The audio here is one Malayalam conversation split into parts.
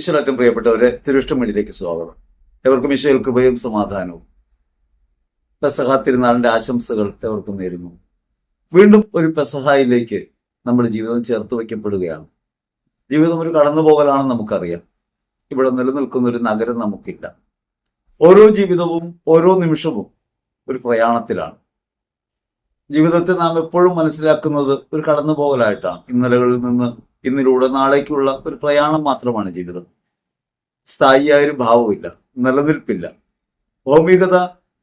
ഈശ്വരറ്റം പ്രിയപ്പെട്ടവരെ, തിരുവിഷ്ടം വീട്ടിലേക്ക് സ്വാഗതം. എവർക്കും ഈശ്വര കൃപയും സമാധാനവും പെസഹ തിരുനാളിന്റെ ആശംസകൾ എവർക്കും നേരുന്നു. വീണ്ടും ഒരു പെസഹായിലേക്ക് നമ്മുടെ ജീവിതം ചേർത്ത് വയ്ക്കപ്പെടുകയാണ്. ജീവിതം ഒരു കടന്നുപോകലാണെന്ന് നമുക്കറിയാം. ഇവിടെ നിലനിൽക്കുന്ന ഒരു നഗരം നമുക്കില്ല. ഓരോ ജീവിതവും ഓരോ നിമിഷവും ഒരു പ്രയാണത്തിലാണ്. ജീവിതത്തെ നാം എപ്പോഴും മനസ്സിലാക്കുന്നത് ഒരു കടന്നുപോകലായിട്ടാണ്. ഇന്നലകളിൽ നിന്ന് ഇന്നിലൂടെ നാളേക്കുള്ള ഒരു പ്രയാണം മാത്രമാണ് ജീവിതം. സ്ഥായിയായൊരു ഭാവമില്ല, നിലനിൽപ്പില്ല. ഭൗമികത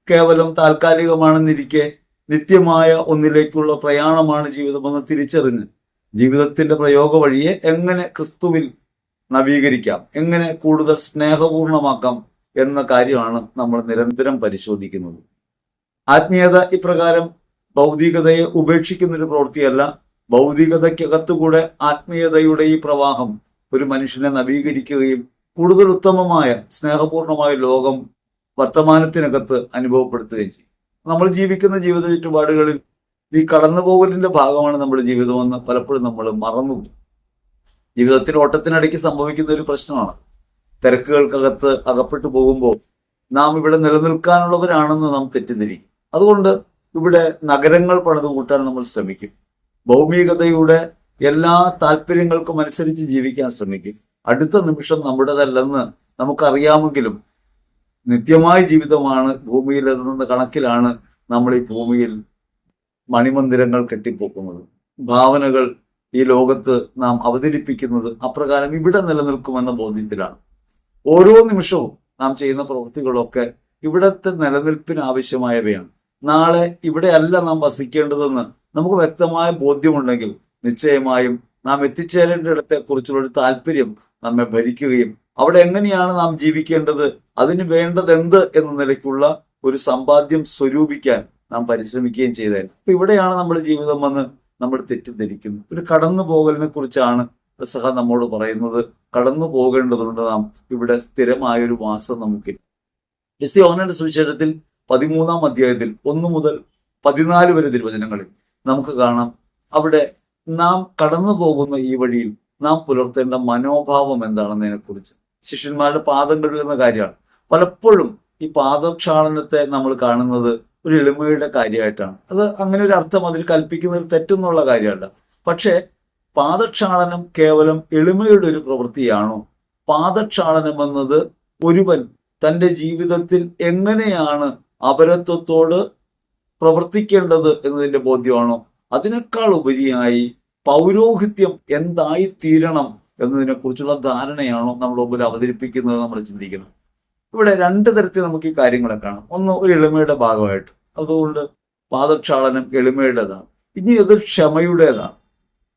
കേവലം താൽക്കാലികമാണെന്നിരിക്കെ നിത്യമായ ഒന്നിലേക്കുള്ള പ്രയാണമാണ് ജീവിതമെന്ന് തിരിച്ചറിഞ്ഞ് ജീവിതത്തിന്റെ പ്രയോഗ വഴിയെ എങ്ങനെ ക്രിസ്തുവിൽ നവീകരിക്കാം, എങ്ങനെ കൂടുതൽ സ്നേഹപൂർണമാക്കാം എന്ന കാര്യമാണ് നമ്മൾ നിരന്തരം പരിശോധിക്കുന്നത്. ആത്മീയത ഇപ്രകാരം ഭൗതികതയെ ഉപേക്ഷിക്കുന്നൊരു പ്രവൃത്തിയല്ല. ഭൗതികതയ്ക്കകത്തുകൂടെ ആത്മീയതയുടെ ഈ പ്രവാഹം ഒരു മനുഷ്യനെ നവീകരിക്കുകയും കൂടുതൽ ഉത്തമമായ സ്നേഹപൂർണമായ ലോകം വർത്തമാനത്തിനകത്ത് അനുഭവപ്പെടുത്തുകയും ചെയ്യും. നമ്മൾ ജീവിക്കുന്ന ജീവിത ചുറ്റുപാടുകളിൽ ഈ കടന്നുപോകലിന്റെ ഭാഗമാണ് നമ്മുടെ ജീവിതമെന്ന് പലപ്പോഴും നമ്മൾ മറന്നു. ജീവിതത്തിൽ ഓട്ടത്തിനിടയ്ക്ക് സംഭവിക്കുന്ന ഒരു പ്രശ്നമാണ്. തിരക്കുകൾക്കകത്ത് അകപ്പെട്ടു പോകുമ്പോൾ നാം ഇവിടെ നിലനിൽക്കാനുള്ളവരാണെന്ന് നാം തെറ്റിദ്ധരിക്കും. അതുകൊണ്ട് ഇവിടെ നഗരങ്ങൾ പണിതുകൂട്ടാൻ നമ്മൾ ശ്രമിക്കും. ഭൗമികതയുടെ എല്ലാ താല്പര്യങ്ങൾക്കും അനുസരിച്ച് ജീവിക്കാൻ ശ്രമിക്കും. അടുത്ത നിമിഷം നമ്മുടേതല്ലെന്ന് നമുക്കറിയാമെങ്കിലും നിത്യമായ ജീവിതമാണ് ഭൂമിയിൽ എന്ന കണക്കിലാണ് നമ്മൾ ഈ ഭൂമിയിൽ മണിമന്ദിരങ്ങൾ കെട്ടിപ്പോക്കുന്നത്. ഭാവനകൾ ഈ ലോകത്ത് നാം അവതരിപ്പിക്കുന്നത് അപ്രകാരം ഇവിടെ നിലനിൽക്കുമെന്ന ബോധ്യത്തിലാണ്. ഓരോ നിമിഷവും നാം ചെയ്യുന്ന പ്രവൃത്തികളൊക്കെ ഇവിടത്തെ നിലനിൽപ്പിന് ആവശ്യമായവയാണ്. നാളെ ഇവിടെയല്ല നാം വസിക്കേണ്ടതെന്ന് നമുക്ക് വ്യക്തമായ ബോധ്യമുണ്ടെങ്കിൽ നിശ്ചയമായും നാം എത്തിച്ചേരേണ്ടിടത്തെ കുറിച്ചുള്ളൊരു താല്പര്യം നമ്മെ ഭരിക്കുകയും അവിടെ എങ്ങനെയാണ് നാം ജീവിക്കേണ്ടത്, അതിന് വേണ്ടതെന്ത് എന്ന നിലയ്ക്കുള്ള ഒരു സമ്പാദ്യം സ്വരൂപിക്കാൻ നാം പരിശ്രമിക്കുകയും ചെയ്തേനെ. അപ്പൊ ഇവിടെയാണ് നമ്മുടെ ജീവിതം വന്ന് നമ്മൾ തെറ്റിദ്ധരിക്കുന്നത്. ഒരു കടന്നു പോകലിനെ കുറിച്ചാണ് പെസഹ നമ്മോട് പറയുന്നത്. കടന്നു പോകേണ്ടതുകൊണ്ട് നാം ഇവിടെ സ്ഥിരമായൊരു വാസം നമുക്കില്ല. യോഹന്നാന്റെ സുവിശേഷത്തിൽ 13-ാം അധ്യായത്തിൽ 1 മുതൽ 14 വരെ തിരുവചനങ്ങളിൽ നമുക്ക് കാണാം. അവിടെ നാം കടന്നു പോകുന്ന ഈ വഴിയിൽ നാം പുലർത്തേണ്ട മനോഭാവം എന്താണെന്നതിനെ കുറിച്ച്. ശിഷ്യന്മാരുടെ പാദം കഴുകുന്ന കാര്യമാണ്. പലപ്പോഴും ഈ പാദക്ഷാളനത്തെ നമ്മൾ കാണുന്നത് ഒരു എളിമയുടെ കാര്യമായിട്ടാണ്. അത് അങ്ങനെ ഒരു അർത്ഥം അതിൽ കൽപ്പിക്കുന്നത് തെറ്റെന്നുള്ള കാര്യമല്ല. പക്ഷേ പാദക്ഷാളനം കേവലം എളിമയുടെ ഒരു പ്രവൃത്തിയാണോ? പാദക്ഷാളനം എന്നത് ഒരുവൻ തൻ്റെ ജീവിതത്തിൽ എങ്ങനെയാണ് അപരത്വത്തോട് പ്രവർത്തിക്കേണ്ടത് എന്നതിന്റെ ബോധ്യമാണോ? അതിനേക്കാൾ ഉപരിയായി പൗരോഹിത്യം എന്തായി തീരണം എന്നതിനെ കുറിച്ചുള്ള ധാരണയാണോ നമ്മൾ മുമ്പിൽ അവതരിപ്പിക്കുന്നത് നമ്മൾ ചിന്തിക്കണം. ഇവിടെ 2 തരത്തിൽ നമുക്ക് ഈ കാര്യങ്ങളെ കാണാം. ഒന്ന് ഒരു എളിമയുടെ ഭാഗമായിട്ട്, അതുകൊണ്ട് പാദക്ഷാളനം എളിമയുടേതാണ്. ഇനി അത് ക്ഷമയുടേതാണ്.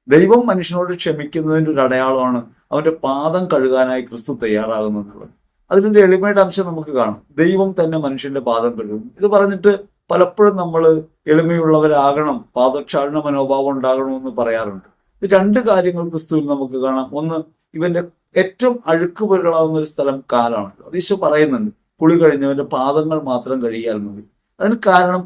ദൈവം മനുഷ്യനോട് ക്ഷമിക്കുന്നതിൻ്റെ ഒരു അടയാളമാണ് അവന്റെ പാദം കഴുകാനായി ക്രിസ്തു തയ്യാറാകുന്നത്. അതിൻ്റെ എളിമയുടെ അംശം നമുക്ക് കാണാം. ദൈവം തന്നെ മനുഷ്യന്റെ പാദം കഴുകുന്നു. ഇത് പറഞ്ഞിട്ട് പലപ്പോഴും നമ്മൾ എളിമയുള്ളവരാകണം, പാദക്ഷാളന മനോഭാവം ഉണ്ടാകണമെന്ന് പറയാറുണ്ട്. ഇത് 2 കാര്യങ്ങൾ ക്രിസ്തുവിൽ നമുക്ക് കാണാം. ഒന്ന്, ഇവന്റെ ഏറ്റവും അഴുക്ക് പുരളാവുന്ന ഒരു സ്ഥലം കാലാണല്ലോ. അത് ഈശോ പറയുന്നുണ്ട്, കുളി കഴിഞ്ഞവന്റെ പാദങ്ങൾ മാത്രം കഴുകിയാൽ മതി. അതിന് കാരണം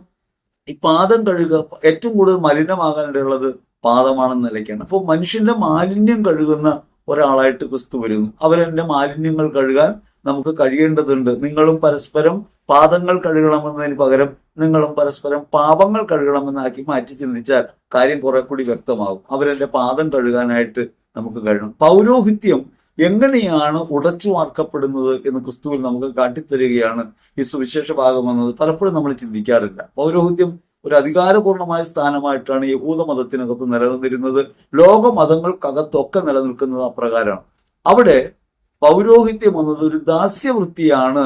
ഈ പാദം കഴുകുക ഏറ്റവും കൂടുതൽ മലിനമാകാനിടയുള്ളത് പാദമാണെന്ന നിലയ്ക്കാണ്. അപ്പോൾ മനുഷ്യന്റെ മാലിന്യം കഴുകുന്ന ഒരാളായിട്ട് ക്രിസ്തു വരുന്നു. അവരെന്റെ മാലിന്യങ്ങൾ കഴുകാൻ നമുക്ക് കഴിയേണ്ടതുണ്ട്. നിങ്ങളും പരസ്പരം പാദങ്ങൾ കഴുകണമെന്നതിന് പകരം നിങ്ങളും പരസ്പരം പാപങ്ങൾ കഴുകണമെന്നാക്കി മാറ്റി ചിന്തിച്ചാൽ കാര്യം കുറെ കൂടി വ്യക്തമാകും. അവരെന്റെ പാദം കഴുകാനായിട്ട് നമുക്ക് കഴിയണം. പൗരോഹിത്യം എങ്ങനെയാണ് ഉടച്ചു വാർക്കപ്പെടുന്നത് എന്ന് ക്രിസ്തുവിൽ നമുക്ക് കാട്ടിത്തരികയാണ് ഈ സുവിശേഷ ഭാഗമെന്നത് പലപ്പോഴും നമ്മൾ ചിന്തിക്കാറില്ല. പൗരോഹിത്യം ഒരു അധികാരപൂർണമായ സ്ഥാനമായിട്ടാണ് യഹൂദ മതത്തിനകത്ത് നിലനിന്നിരുന്നത്. ലോകമതങ്ങൾക്കകത്തൊക്കെ നിലനിൽക്കുന്നത് അപ്രകാരമാണ്. അവിടെ പൗരോഹിത്യം എന്നത് ഒരു ദാസ്യവൃത്തിയാണ്.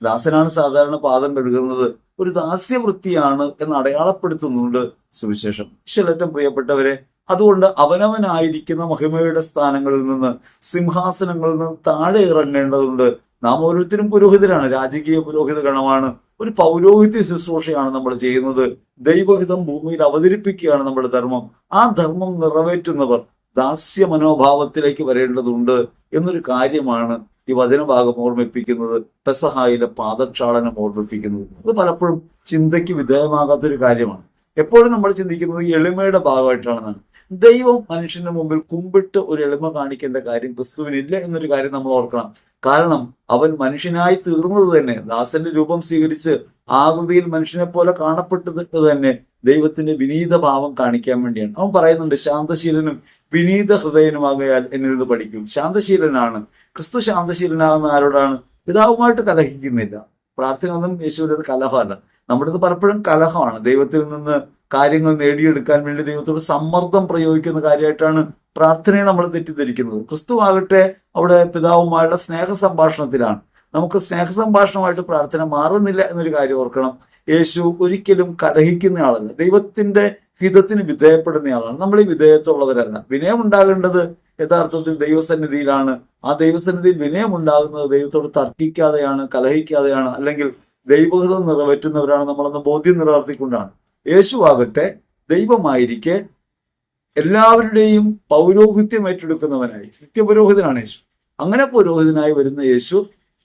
ദാസനാണ് സാധാരണ പാദം കഴുകുന്നത്. ഒരു ദാസ്യവൃത്തിയാണ് എന്ന് അടയാളപ്പെടുത്തുന്നുണ്ട് സുവിശേഷം. ഈശ്വരറ്റം പ്രിയപ്പെട്ടവരെ, അതുകൊണ്ട് അവനവനായിരിക്കുന്ന മഹിമയുടെ സ്ഥാനങ്ങളിൽ നിന്ന്, സിംഹാസനങ്ങളിൽ നിന്ന് താഴെ ഇറങ്ങേണ്ടതുണ്ട്. നാം ഓരോരുത്തരും പുരോഹിതരാണ്, രാജകീയ പുരോഹിത ഗണമാണ്. ഒരു പൗരോഹിത്യ ശുശ്രൂഷയാണ് നമ്മൾ ചെയ്യുന്നത്. ദൈവഹിതം ഭൂമിയിൽ അവതരിപ്പിക്കുകയാണ് നമ്മുടെ ധർമ്മം. ആ ധർമ്മം നിറവേറ്റുന്നവർ ദാസ്യ മനോഭാവത്തിലേക്ക് വരേണ്ടതുണ്ട് എന്നൊരു കാര്യമാണ് ഈ വചനഭാഗം ഓർമ്മിപ്പിക്കുന്നത്. പെസഹായിലെ പാദക്ഷാളനം ഓർമ്മിപ്പിക്കുന്നത്. അത് പലപ്പോഴും ചിന്തയ്ക്ക് വിധേയമാകാത്തൊരു കാര്യമാണ്. എപ്പോഴും നമ്മൾ ചിന്തിക്കുന്നത് എളിമയുടെ ഭാഗമായിട്ടാണ്. ദൈവം മനുഷ്യന്റെ മുമ്പിൽ കുമ്പിട്ട് ഒരു എളിമ കാണിക്കേണ്ട കാര്യം ക്രിസ്തുവിനില്ല എന്നൊരു കാര്യം നമ്മൾ ഓർക്കണം. കാരണം അവൻ മനുഷ്യനായി തീർന്നത് തന്നെ, ദാസന്റെ രൂപം സ്വീകരിച്ച് ആകൃതിയിൽ മനുഷ്യനെ പോലെ കാണപ്പെട്ടത് തന്നെ ദൈവത്തിന്റെ വിനീത ഭാവം കാണിക്കാൻ വേണ്ടിയാണ്. അവൻ പറയുന്നുണ്ട്, ശാന്തശീലനും വിനീത ഹൃദയനുമാകയാൽ എന്നിൽ നിന്ന് പഠിക്കും. ശാന്തശീലനാണ് ക്രിസ്തു. ശാന്തശീലനാകുന്ന ആരോടാണ്? പിതാവുമായിട്ട് കലഹിക്കുന്നില്ല. പ്രാർത്ഥന ഒന്നും യേശുവിൻ്റെത് കലഹമല്ല. നമ്മുടേത് പലപ്പോഴും കലഹമാണ്. ദൈവത്തിൽ നിന്ന് കാര്യങ്ങൾ നേടിയെടുക്കാൻ വേണ്ടി ദൈവത്തോട് സമ്മർദ്ദം പ്രയോഗിക്കുന്ന കാര്യമായിട്ടാണ് പ്രാർത്ഥനയെ നമ്മൾ തെറ്റിദ്ധരിക്കുന്നത്. ക്രിസ്തു ആകട്ടെ അവിടെ പിതാവുമായുള്ള സ്നേഹ സംഭാഷണത്തിലാണ്. നമുക്ക് സ്നേഹ സംഭാഷണമായിട്ട് പ്രാർത്ഥന മാറുന്നില്ല എന്നൊരു കാര്യം ഓർക്കണം. യേശു ഒരിക്കലും കലഹിക്കുന്ന ആളല്ല, ദൈവത്തിന്റെ ഹിതത്തിന് വിധേയപ്പെടുന്നയാളാണ്. നമ്മൾ ഈ വിധേയത്വമുള്ളവരല്ല. വിനയം ഉണ്ടാകേണ്ടത് യഥാർത്ഥത്തിൽ ദൈവസന്നിധിയിലാണ്. ആ ദൈവസന്നിധിയിൽ വിനയം ഉണ്ടാകുന്നത് ദൈവത്തോട് തർക്കിക്കാതെയാണ്, കലഹിക്കാതെയാണ്, അല്ലെങ്കിൽ ദൈവഹിതം നിറവേറ്റുന്നവരാണ് നമ്മളെന്ന് ബോധ്യം നിലനിർത്തിക്കൊണ്ടാണ്. യേശു ആകട്ടെ ദൈവമായിരിക്കെ എല്ലാവരുടെയും പൗരോഹിത്യം ഏറ്റെടുക്കുന്നവനായി, നിത്യപുരോഹിതനാണ് യേശു. അങ്ങനെ പുരോഹിതനായി വരുന്ന യേശു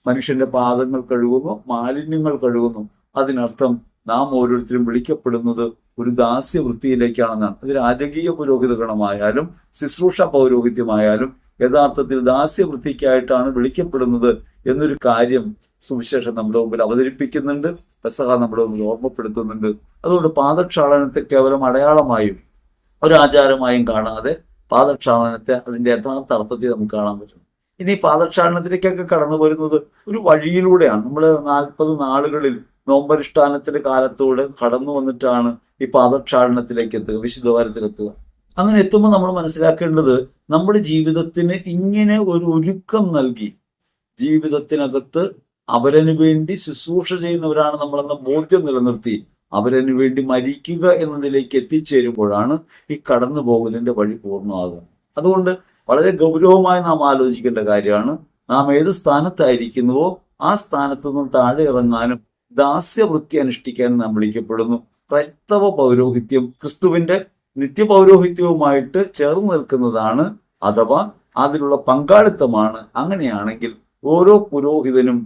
മനുഷ്യന്റെ പാദങ്ങൾ കഴുകുന്നു, മാലിന്യങ്ങൾ കഴുകുന്നു. അതിനർത്ഥം നാം ഓരോരുത്തരും വിളിക്കപ്പെടുന്നത് ഒരു ദാസ്യവൃത്തിയിലേക്കാണെന്നാണ്. അത് രാജകീയ പുരോഹിത ഗണമായാലും ശുശ്രൂഷ പൗരോഹിത്യമായാലും യഥാർത്ഥത്തിൽ ദാസ്യവൃത്തിക്കായിട്ടാണ് വിളിക്കപ്പെടുന്നത് എന്നൊരു കാര്യം സുവിശേഷം നമ്മുടെ മുമ്പിൽ അവതരിപ്പിക്കുന്നുണ്ട്. പെസഹ നമ്മുടെ മുമ്പിൽ ഓർമ്മപ്പെടുത്തുന്നുണ്ട്. അതുകൊണ്ട് പാദക്ഷാളനത്തെ കേവലം അടയാളമായും ഒരാചാരമായും കാണാതെ പാദക്ഷാളനത്തെ അതിന്റെ യഥാർത്ഥ അർത്ഥത്തിൽ നമുക്ക് കാണാൻ പറ്റും. ഇനി പാദക്ഷാളനത്തിലേക്കൊക്കെ കടന്നു വരുന്നത് ഒരു വഴിയിലൂടെയാണ്. നമ്മൾ 40 നാളുകളിൽ നോമ്പനുഷ്ഠാനത്തിന്റെ കാലത്തോട് കടന്നു വന്നിട്ടാണ് ഈ പാദക്ഷാളനത്തിലേക്ക് എത്തുക, വിശുദ്ധവാരത്തിലെത്തുക. അങ്ങനെ എത്തുമ്പോൾ നമ്മൾ മനസ്സിലാക്കേണ്ടത് നമ്മുടെ ജീവിതത്തിന് ഇങ്ങനെ ഒരു ഒരുക്കം നൽകി, ജീവിതത്തിനകത്ത് അവരനു വേണ്ടി ശുശ്രൂഷ ചെയ്യുന്നവരാണ് നമ്മളെന്ന ബോധ്യം നിലനിർത്തി അവരനു വേണ്ടി മരിക്കുക എന്നതിലേക്ക് എത്തിച്ചേരുമ്പോഴാണ് ഈ കടന്നു പോകലിന്റെ വഴി പൂർണ്ണമാകുക. അതുകൊണ്ട് വളരെ ഗൗരവമായി നാം ആലോചിക്കേണ്ട കാര്യമാണ്, നാം ഏത് സ്ഥാനത്തായിരിക്കുന്നുവോ ആ സ്ഥാനത്ത് നിന്നും താഴെ ഇറങ്ങാനും ദാസ്യവൃത്തി അനുഷ്ഠിക്കാനും നാം വിളിക്കപ്പെടുന്നു. ക്രൈസ്തവ പൗരോഹിത്യം ക്രിസ്തുവിന്റെ നിത്യപൗരോഹിത്യവുമായിട്ട് ചേർന്ന് നിൽക്കുന്നതാണ്, അഥവാ അതിലുള്ള പങ്കാളിത്തമാണ്. അങ്ങനെയാണെങ്കിൽ ഓരോ പുരോഹിതനും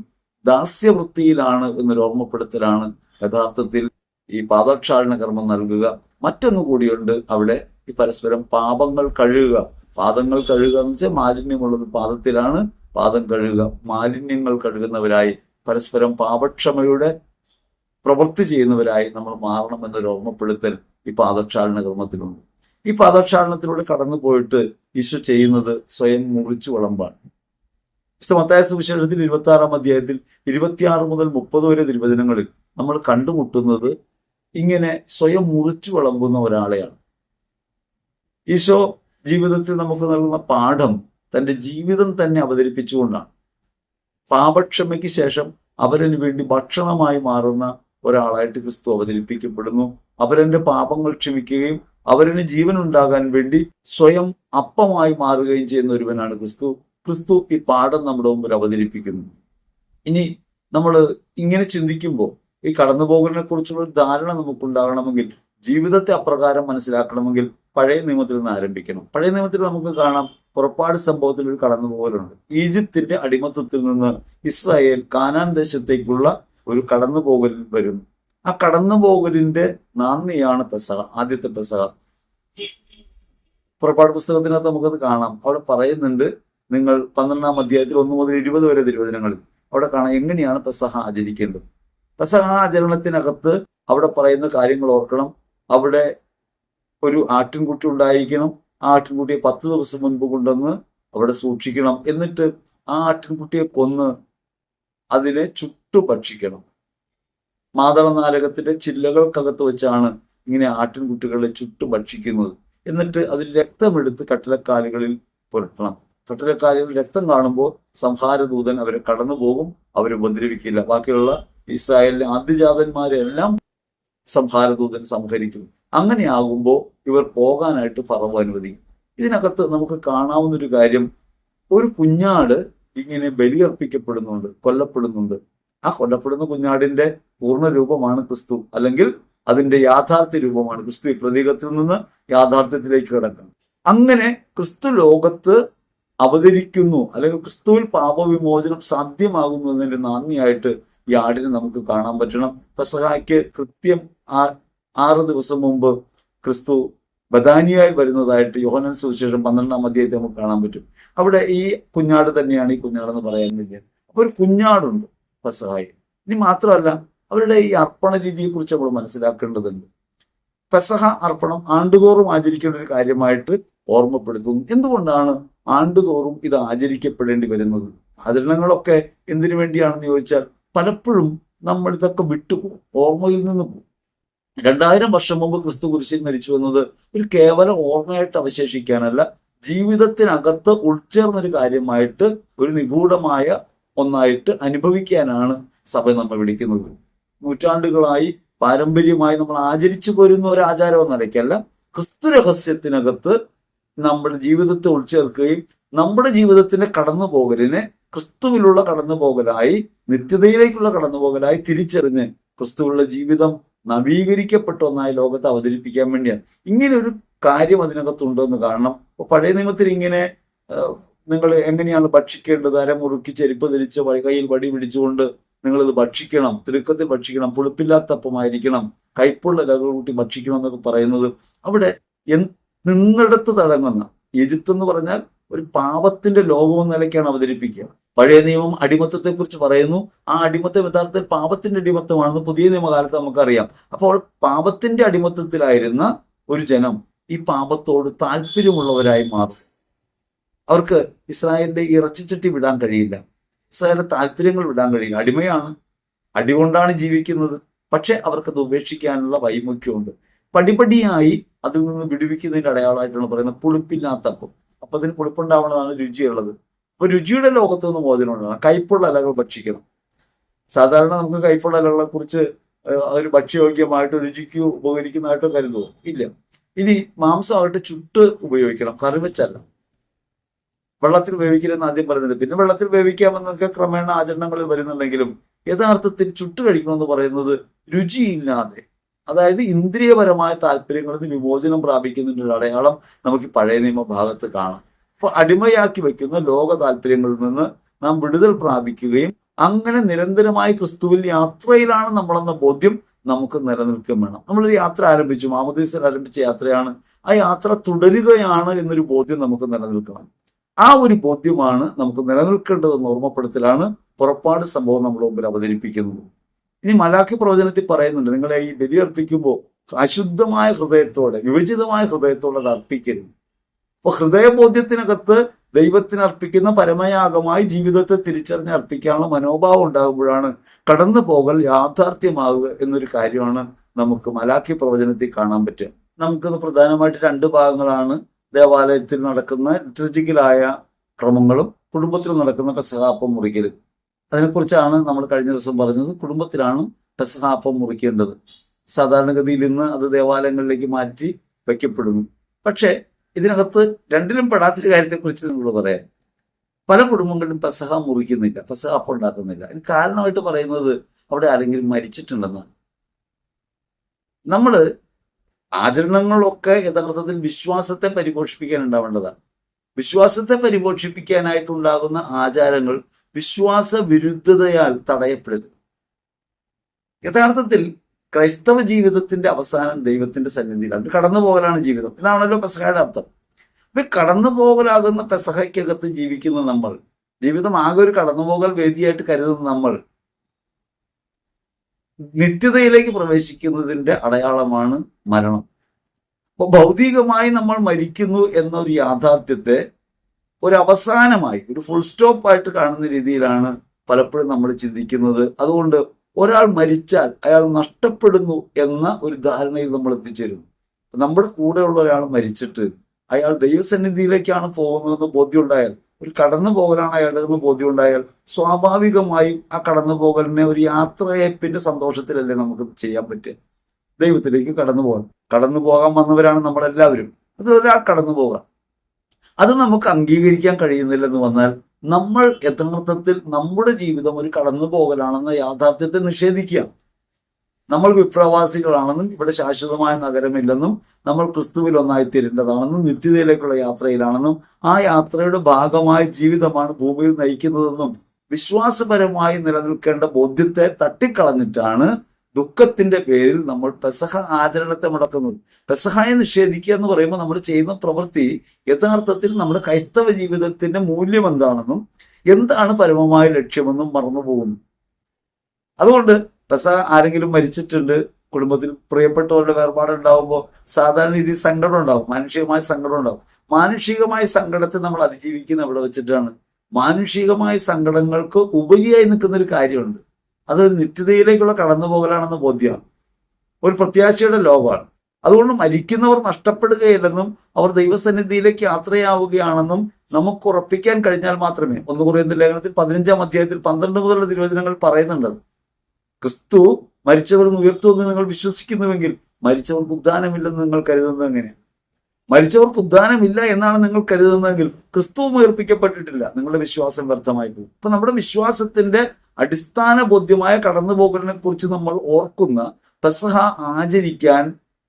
ദാസ്യവൃത്തിയിലാണ് എന്നൊരു ഓർമ്മപ്പെടുത്തലാണ് യഥാർത്ഥത്തിൽ ഈ പാദക്ഷാളന കർമ്മം നൽകുക. മറ്റൊന്നു കൂടിയുണ്ട് അവിടെ, ഈ പരസ്പരം പാപങ്ങൾ കഴുകുക. പാദങ്ങൾ കഴുകുക എന്ന് വെച്ചാൽ മാലിന്യമുള്ളത് പാദത്തിലാണ്. പാദം കഴുകുക, മാലിന്യങ്ങൾ കഴുകുന്നവരായി പരസ്പരം പാപക്ഷമയുടെ പ്രവൃത്തി ചെയ്യുന്നവരായി നമ്മൾ മാറണം എന്നൊരു ഓർമ്മപ്പെടുത്തൽ ഈ പാദക്ഷാളന കർമ്മത്തിലുണ്ട്. ഈ പാദക്ഷാളനത്തിലൂടെ കടന്നു പോയിട്ട് ഈശോ ചെയ്യുന്നത് സ്വയം മുറിച്ചു വിളമ്പാണ്. മത്തായി സുവിശേഷത്തിൽ 26-ാം അധ്യായത്തിൽ 26 മുതൽ 30 വരെ തിരുവചനങ്ങളിൽ നമ്മൾ കണ്ടുമുട്ടുന്നത് ഇങ്ങനെ സ്വയം മുറിച്ചു വിളമ്പുന്ന ഒരാളെയാണ്. ഈശോ ജീവിതത്തിൽ നമുക്ക് നൽകുന്ന പാഠം തന്റെ ജീവിതം തന്നെ അവതരിപ്പിച്ചുകൊണ്ടാണ്. പാപക്ഷമയ്ക്ക് ശേഷം അവരന് വേണ്ടി ഭക്ഷണമായി മാറുന്ന ഒരാളായിട്ട് ക്രിസ്തു അവതരിപ്പിക്കപ്പെടുന്നു. അവരന്റെ പാപങ്ങൾ ക്ഷമിക്കുകയും അവരന് ജീവൻ ഉണ്ടാകാൻ വേണ്ടി സ്വയം അപ്പമായി മാറുകയും ചെയ്യുന്ന ഒരുവനാണ് ക്രിസ്തു. ക്രിസ്തു ഈ പാഠം നമ്മുടെ മുമ്പിൽ അവതരിപ്പിക്കുന്നു. ഇനി നമ്മൾ ഇങ്ങനെ ചിന്തിക്കുമ്പോൾ ഈ കടന്നുപോകലിനെ കുറിച്ചുള്ള ഒരു ധാരണ നമുക്കുണ്ടാകണമെങ്കിൽ, ജീവിതത്തെ അപ്രകാരം മനസ്സിലാക്കണമെങ്കിൽ പഴയ നിയമത്തിൽ നിന്ന് ആരംഭിക്കണം. പഴയ നിയമത്തിൽ നമുക്ക് കാണാം, പുറപ്പാട് സംഭവത്തിൽ ഒരു കടന്നുപോകലുണ്ട്. ഈജിപ്തിന്റെ അടിമത്വത്തിൽ നിന്ന് ഇസ്രായേൽ കാനാൻ ദേശത്തേക്കുള്ള ഒരു കടന്നുപോകൽ വരുന്നു. ആ കടന്നുപോകലിന്റെ നാന്ദിയാണ് പെസഹ, ആദ്യത്തെ പെസഹ. പുറപ്പാട് പുസ്തകത്തിനകത്ത് നമുക്കത് കാണാം. അവിടെ പറയുന്നുണ്ട്, നിങ്ങൾ 12-ാം അധ്യായത്തിൽ 1 മുതൽ 20 വരെ തിരുവചനങ്ങളിൽ അവിടെ കാണാം എങ്ങനെയാണ് പെസഹ ആചരിക്കേണ്ടത്. പെസഹ ആചരണത്തിനകത്ത് അവിടെ പറയുന്ന കാര്യങ്ങൾ ഓർക്കണം. അവിടെ ഒരു ആട്ടിൻകുട്ടി ഉണ്ടായിരിക്കണം. ആ ആട്ടിൻകുട്ടിയെ 10 ദിവസം മുൻപ് കൊണ്ടുവന്ന് അവിടെ സൂക്ഷിക്കണം. എന്നിട്ട് ആ ആട്ടിൻകുട്ടിയെ കൊന്ന് അതിനെ ചുട്ടു ഭക്ഷിക്കണം. മാതളനാരകത്തിന്റെ ചില്ലകൾക്കകത്ത് വെച്ചാണ് ഇങ്ങനെ ആട്ടിൻകുട്ടികളെ ചുട്ടു ഭക്ഷിക്കുന്നത്. എന്നിട്ട് അതിൽ രക്തമെടുത്ത് കട്ടിലക്കാലുകളിൽ പുരട്ടണം. കട്ടിലക്കാലുകളിൽ രക്തം കാണുമ്പോൾ സംഹാരദൂതൻ അവരെ കടന്നു പോകും, അവരെ ഉപദ്രവിക്കില്ല. ബാക്കിയുള്ള ഇസ്രായേലിലെ ആദ്യജാതന്മാരെല്ലാം സംഹാരദൂതൻ സംഹരിക്കും. അങ്ങനെയാകുമ്പോൾ ഇവർ പോകാനായിട്ട് ഫറവോ അനുവദിക്കും. ഇതിനകത്ത് നമുക്ക് കാണാവുന്ന ഒരു കാര്യം, ഒരു കുഞ്ഞാട് ഇങ്ങനെ ബലിയർപ്പിക്കപ്പെടുന്നുണ്ട്, കൊല്ലപ്പെടുന്നുണ്ട്. ആ കൊല്ലപ്പെടുന്ന കുഞ്ഞാടിന്റെ പൂർണ്ണ രൂപമാണ് ക്രിസ്തു, അല്ലെങ്കിൽ അതിന്റെ യാഥാർത്ഥ്യ രൂപമാണ് ക്രിസ്തു. ഈ പ്രതീകത്തിൽ നിന്ന് യാഥാർത്ഥ്യത്തിലേക്ക് കിടക്കണം. അങ്ങനെ ക്രിസ്തു ലോകത്ത് അവതരിക്കുന്നു, അല്ലെങ്കിൽ ക്രിസ്തുവിൽ പാപവിമോചനം സാധ്യമാകുന്നു എന്നതിന്റെ നാന്ദിയായിട്ട് ഈ ആടിനെ നമുക്ക് കാണാൻ പറ്റണം. പെസഹായ്ക്ക് കൃത്യം 6 ദിവസം മുമ്പ് ക്രിസ്തു ബഥാനിയായി വരുന്നതായിട്ട് യോഹന്നാൻ സുവിശേഷം 12-ാം അധ്യായത്തിൽ നമുക്ക് കാണാൻ പറ്റും. അവിടെ ഈ കുഞ്ഞാട് തന്നെയാണ് ഈ കുഞ്ഞാടെന്ന് പറയാൻ വേണ്ടിയാണ്. അപ്പൊ ഒരു കുഞ്ഞാടുണ്ട് പെസഹായി. ഇനി മാത്രമല്ല, അവരുടെ ഈ അർപ്പണ രീതിയെക്കുറിച്ച് നമ്മൾ മനസ്സിലാക്കേണ്ടതുണ്ട്. പെസഹ അർപ്പണം ആണ്ടുതോറും ആചരിക്കേണ്ട ഒരു കാര്യമായിട്ട് ഓർമ്മപ്പെടുത്തുന്നു. എന്തുകൊണ്ടാണ് ആണ്ടുതോറും ഇത് ആചരിക്കപ്പെടേണ്ടി വരുന്നത്? ആചരണങ്ങളൊക്കെ എന്തിനു വേണ്ടിയാണെന്ന് ചോദിച്ചാൽ പലപ്പോഴും നമ്മൾ ഇതൊക്കെ വിട്ടുപോകും, ഓർമ്മയിൽ നിന്ന് പോകും. 2000 വർഷം മുമ്പ് ക്രിസ്തു കുരിശിൽ മരിച്ചു എന്നത് ഒരു കേവല ഓർമ്മയായിട്ട് അവശേഷിക്കാനല്ല, ജീവിതത്തിനകത്ത് ഉൾച്ചേർന്നൊരു കാര്യമായിട്ട്, ഒരു നിഗൂഢമായ ഒന്നായിട്ട് അനുഭവിക്കാനാണ് സഭ നമ്മെ വിളിക്കുന്നത്. നൂറ്റാണ്ടുകളായി പാരമ്പര്യമായി നമ്മൾ ആചരിച്ചു പോരുന്ന ഒരു ആചാരം എന്ന നിലയ്ക്കല്ല, ക്രിസ്തു രഹസ്യത്തിനകത്ത് നമ്മുടെ ജീവിതത്തെ ഉൾച്ചേർക്കുകയും നമ്മുടെ ജീവിതത്തിന്റെ കടന്നുപോകലിനെ ക്രിസ്തുവിലുള്ള കടന്നുപോകലായി, നിത്യതയിലേക്കുള്ള കടന്നുപോകലായി തിരിച്ചറിഞ്ഞ് ക്രിസ്തുവിലുള്ള ജീവിതം നവീകരിക്കപ്പെട്ട ഒന്നായി ലോകത്ത് അവതരിപ്പിക്കാൻ വേണ്ടിയാണ്. ഇങ്ങനെ ഒരു കാര്യം അതിനകത്തുണ്ടോ എന്ന് കാണണം. അപ്പൊ പഴയ നിയമത്തിൽ ഇങ്ങനെ നിങ്ങൾ എങ്ങനെയാണ് ഭക്ഷിക്കേണ്ടത്, അരമുറുക്കി ചെരുപ്പ് ധരിച്ച് കയ്യിൽ വടി പിടിച്ചുകൊണ്ട് നിങ്ങളിത് ഭക്ഷിക്കണം, തിടുക്കത്തിൽ ഭക്ഷിക്കണം, പുളിപ്പില്ലാത്ത അപ്പമായിരിക്കണം, കൈപ്പുള്ള ഇലകൾ കൂട്ടി ഭക്ഷിക്കണം എന്നൊക്കെ പറയുന്നത് അവിടെ നിന്നിടത്ത് തടങ്ങുന്ന, ഈജിപ്ത് എന്ന് പറഞ്ഞാൽ ഒരു പാപത്തിന്റെ ലോകം നിലയ്ക്കാണ് അവതരിപ്പിക്കുക. പഴയ നിയമം അടിമത്തത്തെക്കുറിച്ച് പറയുന്നു. ആ അടിമത്തം യഥാർത്ഥത്തിൽ പാപത്തിന്റെ അടിമത്തമാണെന്ന് പുതിയ നിയമകാലത്ത് നമുക്കറിയാം. അപ്പോൾ പാപത്തിന്റെ അടിമത്തത്തിലായിരുന്ന ഒരു ജനം ഈ പാപത്തോട് താല്പര്യമുള്ളവരായി മാറും. അവർക്ക് ഇസ്രായേലിന്റെ ഇറച്ചിച്ചട്ടി വിടാൻ കഴിയില്ല, ഇസ്രായേലിന്റെ താല്പര്യങ്ങൾ വിടാൻ കഴിയില്ല. അടിമയാണ്, അടികൊണ്ടാണ് ജീവിക്കുന്നത്. പക്ഷെ അവർക്കത് ഉപേക്ഷിക്കാനുള്ള വൈമുഖ്യമുണ്ട്. പടിപടിയായി അതിൽ നിന്ന് വിടുവിക്കുന്നതിന്റെ അടയാളമായിട്ടാണ് പറയുന്നത് പുളിപ്പില്ലാത്ത അപ്പം. അപ്പത്തിന് പുളിപ്പുണ്ടാവുന്നതാണ് രുചിയുള്ളത്. അപ്പൊ രുചിയുടെ ലോകത്ത് നിന്ന് മോചനം ഉണ്ടാകണം. കൈപ്പുള്ള ഇലകൾ ഭക്ഷിക്കണം. സാധാരണ നമുക്ക് കൈപ്പുള്ള ഇലകളെ കുറിച്ച് ഒരു ഭക്ഷ്യയോഗ്യമായിട്ടോ രുചിക്ക് ഉപകരിക്കുന്നതായിട്ടോ കരുതുമോ? ഇല്ല. ഇനി മാംസമായിട്ട് ചുട്ട് ഉപയോഗിക്കണം, കറിവെച്ചല്ല. വെള്ളത്തിൽ വേവിക്കലെന്ന് ആദ്യം പറയുന്നുണ്ട്, പിന്നെ വെള്ളത്തിൽ വേവിക്കാമെന്നൊക്കെ ക്രമേണ ആചരണങ്ങളിൽ വരുന്നുണ്ടെങ്കിലും യഥാർത്ഥത്തിൽ ചുട്ട് കഴിക്കണമെന്ന് പറയുന്നത് രുചിയില്ലാതെ, അതായത് ഇന്ദ്രിയപരമായ താല്പര്യങ്ങളിൽ നിന്ന് വിമോചനം പ്രാപിക്കുന്നതിൻ്റെ ഒരു അടയാളം നമുക്ക് പഴയ നിയമ ഭാഗത്ത് കാണാം. അപ്പൊ അടിമയാക്കി വെക്കുന്ന ലോക താല്പര്യങ്ങളിൽ നിന്ന് നാം വിടുതൽ പ്രാപിക്കുകയും അങ്ങനെ നിരന്തരമായി ക്രിസ്തുവിൽ യാത്രയിലാണ് നമ്മളെന്ന ബോധ്യം നമുക്ക് നിലനിൽക്കുകയും വേണം. നമ്മളൊരു യാത്ര ആരംഭിച്ചു, മാമോദീസയിൽ ആരംഭിച്ച യാത്രയാണ്, ആ യാത്ര തുടരുകയാണ് എന്നൊരു ബോധ്യം നമുക്ക് നിലനിൽക്കണം. ആ ഒരു ബോധ്യമാണ് നമുക്ക് നിലനിൽക്കേണ്ടതെന്ന് ഓർമ്മപ്പെടുത്തലാണ് പുറപ്പാട് സംഭവം നമ്മുടെ മുമ്പിൽ അവതരിപ്പിക്കുന്നത്. ഇനി മലാഖി പ്രവചനത്തിൽ പറയുന്നുണ്ട്, നിങ്ങളെ ഈ ബലി അർപ്പിക്കുമ്പോൾ അശുദ്ധമായ ഹൃദയത്തോടെ, വിഭജിതമായ ഹൃദയത്തോടെ അത് അർപ്പിക്കരുത്. അപ്പൊ ഹൃദയബോധ്യത്തിനകത്ത് ദൈവത്തിന് അർപ്പിക്കുന്ന പരമയാഗമായി ജീവിതത്തെ തിരിച്ചറിഞ്ഞ് അർപ്പിക്കാനുള്ള മനോഭാവം ഉണ്ടാകുമ്പോഴാണ് കടന്നു പോകൽ യാഥാർത്ഥ്യമാകുക എന്നൊരു കാര്യമാണ് നമുക്ക് മലാഖി പ്രവചനത്തിൽ കാണാൻ പറ്റുക. നമുക്കിന്ന് പ്രധാനമായിട്ട് 2 ഭാഗങ്ങളാണ് ദേവാലയത്തിൽ നടക്കുന്ന ലിറ്റർജിക്കലായ ക്രമങ്ങളും കുടുംബത്തിൽ നടക്കുന്ന പെസഹാപ്പം മുറിക്കലും. അതിനെക്കുറിച്ചാണ് നമ്മൾ കഴിഞ്ഞ ദിവസം പറഞ്ഞത്. കുടുംബത്തിലാണ് പെസഹാപ്പം മുറിക്കേണ്ടത്. സാധാരണഗതിയിൽ ഇന്ന് അത് ദേവാലയങ്ങളിലേക്ക് മാറ്റി വയ്ക്കപ്പെടുന്നു. പക്ഷേ ഇതിനകത്ത് രണ്ടിലും പെടാത്തൊരു കാര്യത്തെക്കുറിച്ച് നിങ്ങളോട് പറയാം. പല കുടുംബങ്ങളിലും പെസഹ മുറിക്കുന്നില്ല, പെസഹാപ്പം ഉണ്ടാക്കുന്നില്ല. അതിന് കാരണമായിട്ട് പറയുന്നത് അവിടെ ആരെങ്കിലും മരിച്ചിട്ടുണ്ടെന്നാണ്. നമ്മള് ആചരണങ്ങളൊക്കെ യഥാർത്ഥത്തിൽ വിശ്വാസത്തെ പരിപോഷിപ്പിക്കാൻ ഉണ്ടാവേണ്ടതാണ്. വിശ്വാസത്തെ പരിപോഷിപ്പിക്കാനായിട്ടുണ്ടാകുന്ന ആചാരങ്ങൾ വിശ്വാസ വിരുദ്ധതയാൽ തടയപ്പെടരുത്. യഥാർത്ഥത്തിൽ ക്രൈസ്തവ ജീവിതത്തിന്റെ അവസാനം ദൈവത്തിന്റെ സന്നിധിയിലാണ്. കടന്നുപോകലാണ് ജീവിതം. ഇതാണല്ലോ പെസഹയുടെ അർത്ഥം. അപ്പൊ കടന്നുപോകലാകുന്ന പെസഹയ്ക്കകത്ത് ജീവിക്കുന്ന നമ്മൾ, ജീവിതം ആകെ ഒരു കടന്നുപോകൽ വേദിയായിട്ട് കരുതുന്ന നമ്മൾ, നിത്യതയിലേക്ക് പ്രവേശിക്കുന്നതിന്റെ അടയാളമാണ് മരണം. അപ്പൊ ഭൗതികമായി നമ്മൾ മരിക്കുന്നു എന്നൊരു യാഥാർത്ഥ്യത്തെ ഒരു അവസാനമായി, ഒരു ഫുൾ സ്റ്റോപ്പ് ആയിട്ട് കാണുന്ന രീതിയിലാണ് പലപ്പോഴും നമ്മൾ ചിന്തിക്കുന്നത്. അതുകൊണ്ട് ഒരാൾ മരിച്ചാൽ അയാൾ നഷ്ടപ്പെടുന്നു എന്ന ഒരു ധാരണയിൽ നമ്മൾ എത്തിച്ചേരുന്നു. നമ്മുടെ കൂടെയുള്ള ഒരാൾ മരിച്ചിട്ട് അയാൾ ദൈവസന്നിധിയിലേക്കാണ് പോകുന്നതെന്ന് ബോധ്യം ഉണ്ടായാൽ, ഒരു കടന്നു പോകലാണ് അയാളുടെ എന്ന് ബോധ്യം ഉണ്ടായാൽ, സ്വാഭാവികമായും ആ കടന്നു പോകലിനെ ഒരു യാത്രയപ്പിന്റെ സന്തോഷത്തിലല്ലേ നമുക്ക് ചെയ്യാൻ പറ്റുക. ദൈവത്തിലേക്ക് കടന്നു പോകാൻ വന്നവരാണ് നമ്മളെല്ലാവരും. അതിലൊരാൾ കടന്നു പോകാം. അത് നമുക്ക് അംഗീകരിക്കാൻ കഴിയുന്നില്ലെന്ന് വന്നാൽ നമ്മൾ യഥാർത്ഥത്തിൽ നമ്മുടെ ജീവിതം ഒരു കടന്നു പോകലാണെന്ന യാഥാർത്ഥ്യത്തെ നിഷേധിക്കുക. നമ്മൾ വിപ്രവാസികളാണെന്നും ഇവിടെ ശാശ്വതമായ നഗരമില്ലെന്നും നമ്മൾ ക്രിസ്തുവിൽ ഒന്നായിത്തീരേണ്ടതാണെന്നും നിത്യതയിലേക്കുള്ള യാത്രയിലാണെന്നും ആ യാത്രയുടെ ഭാഗമായ ജീവിതമാണ് ഭൂമിയിൽ നയിക്കുന്നതെന്നും വിശ്വാസപരമായി നിലനിൽക്കേണ്ട ബോധ്യത്തെ തട്ടിക്കളഞ്ഞിട്ടാണ് ദുഃഖത്തിന്റെ പേരിൽ നമ്മൾ പെസഹ ആചരണത്തെ മുടക്കുന്നത്. പെസഹായെ നിഷേധിക്കുക എന്ന് പറയുമ്പോൾ നമ്മൾ ചെയ്യുന്ന പ്രവൃത്തി യഥാർത്ഥത്തിൽ നമ്മുടെ ക്രൈസ്തവ ജീവിതത്തിന്റെ മൂല്യം എന്താണെന്നും എന്താണ് പരമമായ ലക്ഷ്യമെന്നും മറന്നുപോകുന്നു. അതുകൊണ്ട് പെസഹ ആരെങ്കിലും മരിച്ചിട്ടുണ്ട്, കുടുംബത്തിൽ പ്രിയപ്പെട്ടവരുടെ വേർപാടുണ്ടാവുമ്പോൾ സാധാരണ രീതിയിൽ സങ്കടം ഉണ്ടാവും, മാനുഷികമായ സങ്കടം ഉണ്ടാവും. മാനുഷികമായ സങ്കടത്തെ നമ്മൾ അതിജീവിക്കുന്ന എവിടെ വെച്ചിട്ടാണ്? മാനുഷികമായ സങ്കടങ്ങൾക്ക് ഉപരിയായി നിൽക്കുന്ന ഒരു കാര്യമുണ്ട്. അതൊരു നിത്യതയിലേക്കുള്ള കടന്നുപോകലാണെന്ന് ബോധ്യമാണ്, ഒരു പ്രത്യാശയുടെ ലോകമാണ്. അതുകൊണ്ട് മരിക്കുന്നവർ നഷ്ടപ്പെടുകയില്ലെന്നും അവർ ദൈവസന്നിധിയിലേക്ക് യാത്രയാവുകയാണെന്നും നമുക്ക് ഉറപ്പിക്കാൻ കഴിഞ്ഞാൽ മാത്രമേ, 1 കൊരിന്ത്യർ ലേഖനത്തിൽ 15-ാം അധ്യായത്തിൽ 12 മുതലുള്ള തിരുവചനങ്ങൾ പറയുന്നുണ്ട്. ക്രിസ്തു മരിച്ചവർ ഉയർത്തുമെന്ന് നിങ്ങൾ വിശ്വസിക്കുന്നുവെങ്കിൽ മരിച്ചവർക്ക് ഉദ്ധാനമില്ലെന്ന് നിങ്ങൾ കരുതുന്നത് എങ്ങനെയാണ്? മരിച്ചവർക്ക് ഉദ്ധാനമില്ല എന്നാണ് നിങ്ങൾ കരുതുന്നതെങ്കിൽ ക്രിസ്തുവും ഉയർപ്പിക്കപ്പെട്ടിട്ടില്ല, നിങ്ങളുടെ വിശ്വാസം വ്യർത്ഥമായി പോകും. അപ്പൊ നമ്മുടെ വിശ്വാസത്തിന്റെ അടിസ്ഥാന ബോധ്യമായ കടന്നുപോകലിനെ കുറിച്ച് നമ്മൾ ഓർക്കുന്ന പെസഹ ആചരിക്കാൻ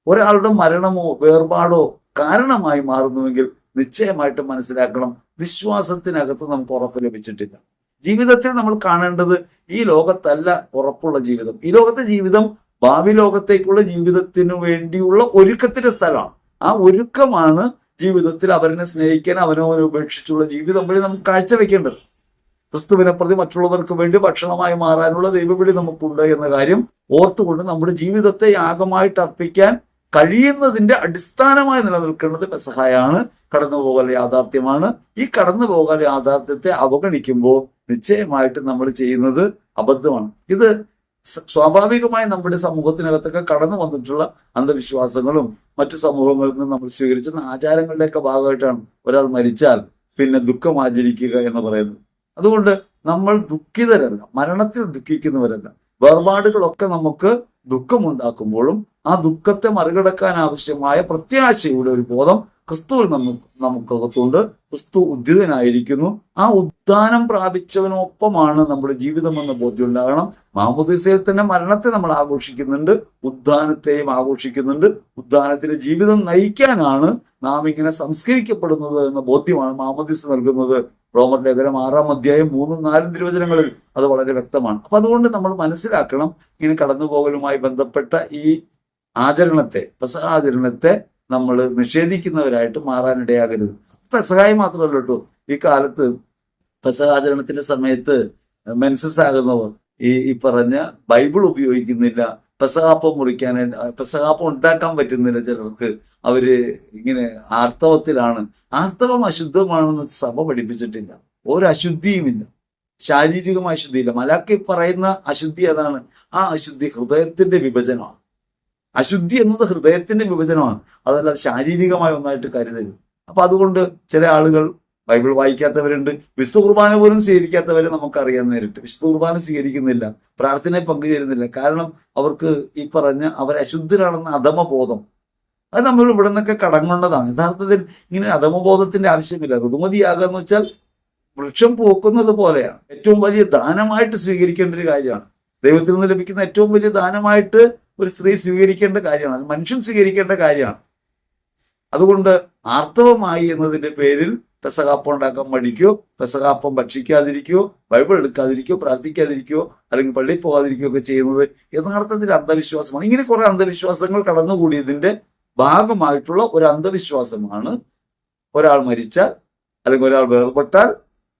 ഒരാളുടെ മരണമോ വേർപാടോ കാരണമായി മാറുന്നുവെങ്കിൽ നിശ്ചയമായിട്ടും മനസ്സിലാക്കണം, വിശ്വാസത്തിനകത്ത് നമുക്ക് ഉറപ്പ് ലഭിച്ചിട്ടില്ല. ജീവിതത്തിൽ നമ്മൾ കാണേണ്ടത് ഈ ലോകത്തല്ല ഉറപ്പുള്ള ജീവിതം. ഈ ലോകത്തെ ജീവിതം ഭാവി ലോകത്തേക്കുള്ള ജീവിതത്തിനു വേണ്ടിയുള്ള ഒരുക്കത്തിന്റെ സ്ഥലമാണ്. ആ ഒരുക്കമാണ് ജീവിതത്തിൽ അവരെ സ്നേഹിക്കാൻ അവനവനെ ഉപേക്ഷിച്ചുള്ള ജീവിതം വഴി നമുക്ക് കാഴ്ചവെക്കേണ്ടത്. ക്രിസ്തുവിനെ പ്രതി മറ്റുള്ളവർക്ക് വേണ്ടി ഭക്ഷണമായി മാറാനുള്ള ദൈവവിളി നമുക്കുണ്ട് എന്ന കാര്യം ഓർത്തുകൊണ്ട് നമ്മുടെ ജീവിതത്തെ യാഗമായിട്ട് അർപ്പിക്കാൻ കഴിയുന്നതിന്റെ അടിസ്ഥാനമായി നിലനിൽക്കേണ്ടത് പെസഹായാണ്, കടന്നുപോകൽ യാഥാർത്ഥ്യമാണ്. ഈ കടന്നുപോകൽ യാഥാർത്ഥ്യത്തെ അവഗണിക്കുമ്പോൾ നിശ്ചയമായിട്ട് നമ്മൾ ചെയ്യുന്നത് അബദ്ധമാണ്. ഇത് സ്വാഭാവികമായി നമ്മുടെ സമൂഹത്തിനകത്തൊക്കെ കടന്നു വന്നിട്ടുള്ള അന്ധവിശ്വാസങ്ങളും മറ്റു സമൂഹങ്ങളിൽ നിന്ന് നമ്മൾ സ്വീകരിച്ചിരുന്ന ആചാരങ്ങളുടെയൊക്കെ ഭാഗമായിട്ടാണ് ഒരാൾ മരിച്ചാൽ പിന്നെ ദുഃഖം ആചരിക്കുക എന്ന് പറയുന്നത്. അതുകൊണ്ട് നമ്മൾ ദുഃഖിതരല്ല, മരണത്തിൽ ദുഃഖിക്കുന്നവരല്ല. വേർപാടുകളൊക്കെ നമുക്ക് ദുഃഖമുണ്ടാക്കുമ്പോഴും ആ ദുഃഖത്തെ മറികടക്കാൻ ആവശ്യമായ പ്രത്യാശയുടെ ഒരു ബോധം ക്രിസ്തുവിൽ നമുക്കകത്തുണ്ട്. ക്രിസ്തു ഉദ്ധിതനായിരിക്കുന്നു. ആ ഉദ്ധാനം പ്രാപിച്ചവനൊപ്പമാണ് നമ്മുടെ ജീവിതം എന്ന ബോധ്യം ഉണ്ടാകണം. മാമോദീസയിൽ തന്നെ മരണത്തെ നമ്മൾ ആഘോഷിക്കുന്നുണ്ട്, ഉദ്ധാനത്തെയും ആഘോഷിക്കുന്നുണ്ട്. ഉദ്ധാനത്തിന്റെ ജീവിതം നയിക്കാനാണ് നാം ഇങ്ങനെ സംസ്കരിക്കപ്പെടുന്നത് എന്ന ബോധ്യമാണ് മാമോദീസ നൽകുന്നത്. റോമർ ലേഖനം 6-ാം അധ്യായം 3-4 തിരുവചനങ്ങളിൽ അത് വളരെ വ്യക്തമാണ്. അപ്പൊ അതുകൊണ്ട് നമ്മൾ മനസ്സിലാക്കണം, ഇങ്ങനെ കടന്നുപോകലുമായി ബന്ധപ്പെട്ട ഈ ആചരണത്തെ, പെസഹ ആചരണത്തെ നമ്മൾ നിഷേധിക്കുന്നവരായിട്ട് മാറാനിടയാകരുത്. പെസഹായി മാത്രമല്ല കേട്ടോ, ഈ കാലത്ത് പെസഹാചരണത്തിന്റെ സമയത്ത് മെൻസസ് ആകുന്നവർ ഈ പറഞ്ഞ ബൈബിൾ ഉപയോഗിക്കുന്നില്ല, പെസഹാപ്പം മുറിക്കാനായിട്ട്, പെസഹാപ്പം ഉണ്ടാക്കാൻ പറ്റുന്നില്ല ചിലർക്ക്. അവര് ഇങ്ങനെ ആർത്തവത്തിലാണ്. ആർത്തവം അശുദ്ധമാണെന്ന് സഭ പഠിപ്പിച്ചിട്ടില്ല, ഒരു അശുദ്ധിയുമില്ല, ശാരീരികമായ അശുദ്ധിയില്ല. മലാക്കി പറയുന്ന അശുദ്ധി അതാണ്. ആ അശുദ്ധി ഹൃദയത്തിന്റെ വിഭജനമാണ്. അശുദ്ധി എന്നത് ഹൃദയത്തിന്റെ വിഭജനമാണ്, അതല്ല ശാരീരികമായ ഒന്നായിട്ട് കരുതരുത്. അപ്പൊ അതുകൊണ്ട് ചില ആളുകൾ ബൈബിൾ വായിക്കാത്തവരുണ്ട്, വിശുദ്ധ കുർബാന പോലും സ്വീകരിക്കാത്തവരെ നമുക്കറിയാൻ നേരിട്ട്. വിശുദ്ധ കുർബാന സ്വീകരിക്കുന്നില്ല, പ്രാർത്ഥനയിൽ പങ്കുചേരുന്നില്ല. കാരണം അവർക്ക് ഈ പറഞ്ഞ അവർ അശുദ്ധരാണെന്ന അധമബോധം, അത് നമ്മൾ ഇവിടെ നിന്നൊക്കെ കടങ്ങേണ്ടതാണ്. യഥാർത്ഥത്തിൽ ഇങ്ങനെ അധമബോധത്തിന്റെ ആവശ്യമില്ല. ഋതുമതിയാകുക എന്ന് വെച്ചാൽ വൃക്ഷം പൂക്കുന്നത് പോലെയാണ്. ഏറ്റവും വലിയ ദാനമായിട്ട് സ്വീകരിക്കേണ്ട ഒരു കാര്യമാണ്. ദൈവത്തിൽ നിന്ന് ലഭിക്കുന്ന ഏറ്റവും വലിയ ദാനമായിട്ട് ഒരു സ്ത്രീ സ്വീകരിക്കേണ്ട കാര്യമാണ്, മനുഷ്യൻ സ്വീകരിക്കേണ്ട കാര്യമാണ്. അതുകൊണ്ട് ആർത്തവമായി എന്നതിന്റെ പേരിൽ പെസഹാപ്പം ഉണ്ടാക്കാൻ മടിക്കോ, പെസഹാപ്പം ഭക്ഷിക്കാതിരിക്കോ, ബൈബിൾ എടുക്കാതിരിക്കോ, പ്രാർത്ഥിക്കാതിരിക്കോ, അല്ലെങ്കിൽ പള്ളിയിൽ പോകാതിരിക്കോ ഒക്കെ ചെയ്യുന്നത് യഥാർത്ഥത്തിൽ അന്ധവിശ്വാസമാണ്. ഇങ്ങനെ കുറെ അന്ധവിശ്വാസങ്ങൾ കടന്നുകൂടിയതിന്റെ ഭാഗമായിട്ടുള്ള ഒരു അന്ധവിശ്വാസമാണ് ഒരാൾ മരിച്ചാൽ അല്ലെങ്കിൽ ഒരാൾ വേർപെട്ടാൽ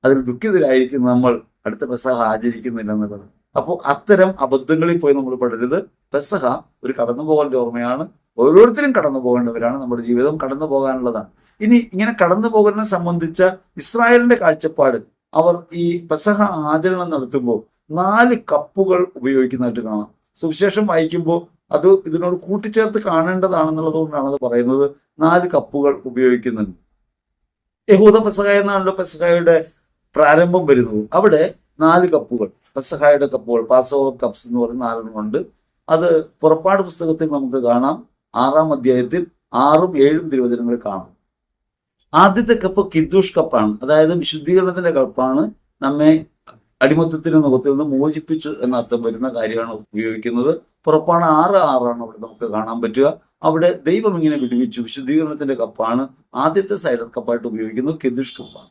അതിൽ ദുഃഖിതരായിരിക്കും നമ്മൾ അടുത്ത പെസഹ ആചരിക്കുന്നില്ല എന്നുള്ളത്. അപ്പോൾ അത്തരം അബദ്ധങ്ങളിൽ പോയി നമ്മൾ പെടരുത്. പെസഹ ഒരു കടന്നുപോകലിന്റെ ഓർമ്മയാണ്. ഓരോരുത്തരും കടന്നു പോകേണ്ടവരാണ്. നമ്മുടെ ജീവിതം കടന്നു പോകാനുള്ളതാണ്. ഇനി ഇങ്ങനെ കടന്നു പോകലിനെ സംബന്ധിച്ച ഇസ്രായേലിന്റെ കാഴ്ചപ്പാട്, അവർ ഈ പെസഹ ആചരണം നടത്തുമ്പോൾ 4 കപ്പുകൾ ഉപയോഗിക്കുന്നതായിട്ട് കാണാം. സുവിശേഷം വായിക്കുമ്പോൾ അത് ഇതിനോട് കൂട്ടിച്ചേർത്ത് കാണേണ്ടതാണെന്നുള്ളത് കൊണ്ടാണ് അത് പറയുന്നത്. 4 കപ്പുകൾ ഉപയോഗിക്കുന്നുണ്ട്. യഹൂദ പെസഹ എന്നാണല്ലോ പെസഹയുടെ പ്രാരംഭം വരുന്നത്. അവിടെ 4 കപ്പുകൾ, പെസഹായുടെ കപ്പുകൾ, പാസ്ഓവർ കപ്സ് എന്ന് പറയുന്ന 4 ഉണ്ട്. അത് പുറപ്പാട് പുസ്തകത്തിൽ നമുക്ക് കാണാം. 6-ാം അധ്യായത്തിൽ 6ഉം 7ഉം തിരുവചനങ്ങളിൽ കാണാം. ആദ്യത്തെ കപ്പ് കിദ്ദൂഷ് കപ്പാണ്, അതായത് വിശുദ്ധീകരണത്തിന്റെ കപ്പാണ്. നമ്മെ അടിമത്തത്തിന്റെ മുഖത്തിൽ നിന്ന് മോചിപ്പിച്ചു എന്നർത്ഥം വരുന്ന കാര്യമാണ് ഉപയോഗിക്കുന്നത്. പുറപ്പാട് 6:6 അവിടെ നമുക്ക് കാണാൻ പറ്റുക. അവിടെ ദൈവം ഇങ്ങനെ വിടുവിച്ചു, വിശുദ്ധീകരണത്തിന്റെ കപ്പാണ്. ആദ്യത്തെ സൈഡർ കപ്പായിട്ട് ഉപയോഗിക്കുന്നത് കിദ്ദൂഷ് കപ്പാണ്.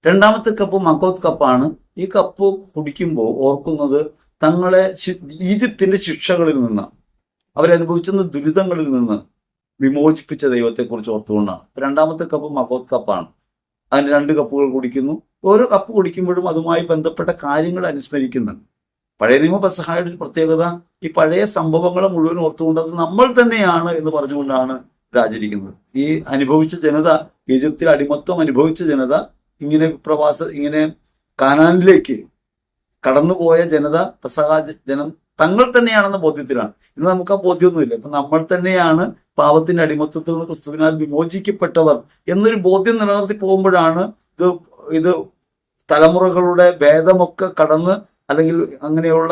2ാമത്തെ കപ്പ് മക്കോത്ത് കപ്പാണ്. ഈ കപ്പ് കുടിക്കുമ്പോൾ ഓർക്കുന്നത് തങ്ങളെ ഈജിപ്തിന്റെ ശിക്ഷകളിൽ നിന്ന്, അവരനുഭവിച്ചുന്ന ദുരിതങ്ങളിൽ നിന്ന് വിമോചിപ്പിച്ച ദൈവത്തെക്കുറിച്ച് ഓർത്തുകൊണ്ടാണ്. രണ്ടാമത്തെ കപ്പ് മഹോത് കപ്പാണ്. അതിന് 2 കപ്പുകൾ കുടിക്കുന്നു. ഓരോ കപ്പ് കുടിക്കുമ്പോഴും അതുമായി ബന്ധപ്പെട്ട കാര്യങ്ങൾ അനുസ്മരിക്കുന്നുണ്ട്. പഴയ നിയമ പെസഹായുടെ ഒരു പ്രത്യേകത ഈ പഴയ സംഭവങ്ങളെ മുഴുവൻ ഓർത്തുകൊണ്ട് അത് നമ്മൾ തന്നെയാണ് എന്ന് പറഞ്ഞുകൊണ്ടാണ് ഇത് ആചരിക്കുന്നത്. ഈ അനുഭവിച്ച ജനത, ഈജിപ്തിൽ അടിമത്വം അനുഭവിച്ച ജനത ഇങ്ങനെ കാനാനിലേക്ക് കടന്നുപോയ ജനത, പെസഹ ജനം തങ്ങൾ തന്നെയാണെന്ന ബോധ്യത്തിലാണ്. ഇന്ന് നമുക്ക് ആ ബോധ്യമൊന്നുമില്ല. ഇപ്പൊ നമ്മൾ തന്നെയാണ് പാപത്തിന്റെ അടിമത്തത്തിൽ നിന്ന് ക്രിസ്തുവിനാൽ വിമോചിക്കപ്പെട്ടവർ എന്നൊരു ബോധ്യം നിലനിർത്തി പോകുമ്പോഴാണ് ഇത് തലമുറകളുടെ ഭേദമൊക്കെ കടന്ന്, അല്ലെങ്കിൽ അങ്ങനെയുള്ള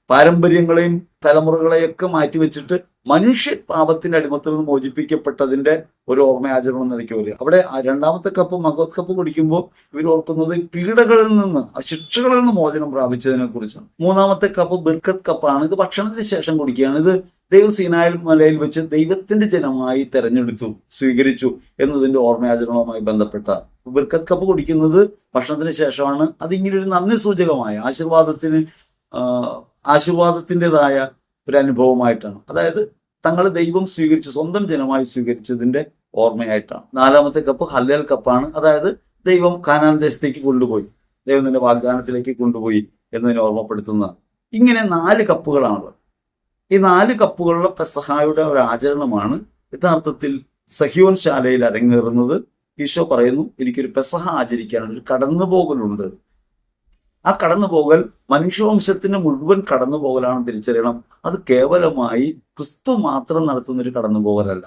പാരമ്പര്യങ്ങളെയും തലമുറകളെയൊക്കെ മാറ്റിവെച്ചിട്ട് മനുഷ്യ പാപത്തിന്റെ അടിമത്തിൽ നിന്ന് മോചിപ്പിക്കപ്പെട്ടതിന്റെ ഒരു ഓർമ്മയാചരണം നിലയ്ക്ക് വരിക. അവിടെ രണ്ടാമത്തെ കപ്പ് മഹോത് കപ്പ് കുടിക്കുമ്പോൾ ഇവർ ഓർക്കുന്നത് പീഡകളിൽ നിന്ന്, ശിക്ഷകളിൽ നിന്ന് മോചനം പ്രാപിച്ചതിനെ കുറിച്ചാണ്. മൂന്നാമത്തെ കപ്പ് ബിർക്കത്ത് കപ്പാണ്. ഇത് ഭക്ഷണത്തിന് ശേഷം കുടിക്കുകയാണ്. ഇത് ദൈവം സീനായിൽ മലയിൽ വെച്ച് ദൈവത്തിന്റെ ജനമായി തെരഞ്ഞെടുത്തു, സ്വീകരിച്ചു എന്നതിന്റെ ഓർമ്മയാചരണവുമായി ബന്ധപ്പെട്ട ബിർക്കത്ത് കപ്പ് കുടിക്കുന്നത് ഭക്ഷണത്തിന് ശേഷമാണ്. അതിങ്ങനെ ഒരു നന്ദി സൂചകമായ ആശീർവാദത്തിൻ്റെതായ ഒരു അനുഭവമായിട്ടാണ്. അതായത് തങ്ങൾ ദൈവം സ്വീകരിച്ചു, സ്വന്തം ജനമായി സ്വീകരിച്ചതിന്റെ ഓർമ്മയായിട്ടാണ്. നാലാമത്തെ കപ്പ് ഹല്ലേൽ കപ്പാണ്. അതായത് ദൈവം കാനാൻ ദേശത്തേക്ക് കൊണ്ടുപോയി, ദൈവം നിന്റെ വാഗ്ദാനത്തിലേക്ക് കൊണ്ടുപോയി എന്നതിനെ ഓർമ്മപ്പെടുത്തുന്ന ഇങ്ങനെ 4 കപ്പുകളാണുള്ളത്. ഈ 4 കപ്പുകളുടെ പെസഹായുടെ ഒരു ആചരണമാണ് യഥാർത്ഥത്തിൽ സഹിയോൻ ശാലയിൽ അരങ്ങേറുന്നത്. ഈശോ പറയുന്നു, എനിക്കൊരു പെസഹ ആചരിക്കാനുള്ള ഒരു കടന്നുപോകലുണ്ട്. ആ കടന്നുപോകൽ മനുഷ്യവംശത്തിന് മുഴുവൻ കടന്നുപോകലാണെന്ന് തിരിച്ചറിയണം. അത് കേവലമായി ക്രിസ്തു മാത്രം നടത്തുന്നൊരു കടന്നുപോകലല്ല.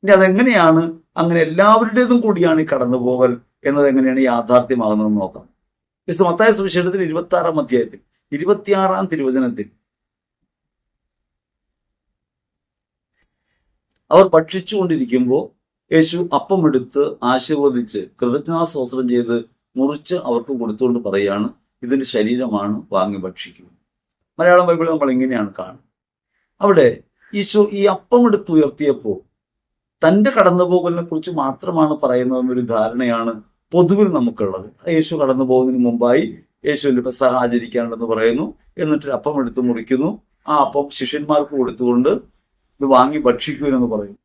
ഇനി അതെങ്ങനെയാണ്, അങ്ങനെ എല്ലാവരുടേതും കൂടിയാണ് ഈ കടന്നുപോകൽ എന്നത് എങ്ങനെയാണ് യാഥാർത്ഥ്യമാകുന്നതെന്ന് നോക്കാം. മത്തായി സുവിശേഷത്തിൽ 26-ാം അധ്യായത്തിൽ 26-ാം തിരുവചനത്തിൽ അവർ ഭക്ഷിച്ചുകൊണ്ടിരിക്കുമ്പോൾ യേശു അപ്പം എടുത്ത് ആശീർവദിച്ച് കൃതജ്ഞതാസ്തോത്രം ചെയ്ത് മുറിച്ച് അവർക്ക് കൊടുത്തുകൊണ്ട് പറയാണ്, ഇതിന്റെ ശരീരമാണ്, വാങ്ങി ഭക്ഷിക്കുക. മലയാളം ബൈബിൾ നമ്മൾ ഇങ്ങനെയാണ് കാണുന്നത്. അവിടെ ഈശോ ഈ അപ്പം എടുത്ത് ഉയർത്തിയപ്പോൾ തന്റെ കടന്നുപോകലിനെ കുറിച്ച് മാത്രമാണ് പറയുന്നതെന്നൊരു ധാരണയാണ് പൊതുവിൽ നമുക്കുള്ളത്. യേശു കടന്നു പോകുന്നതിന് മുമ്പായി യേശുവിന്റെ പെസഹ ആചരിക്കാനുണ്ടെന്ന് പറയുന്നു. എന്നിട്ട് അപ്പം എടുത്ത് മുറിക്കുന്നു. ആ അപ്പം ശിഷ്യന്മാർക്ക് കൊടുത്തുകൊണ്ട് ഇത് വാങ്ങി ഭക്ഷിക്കുമെന്ന് പറയും.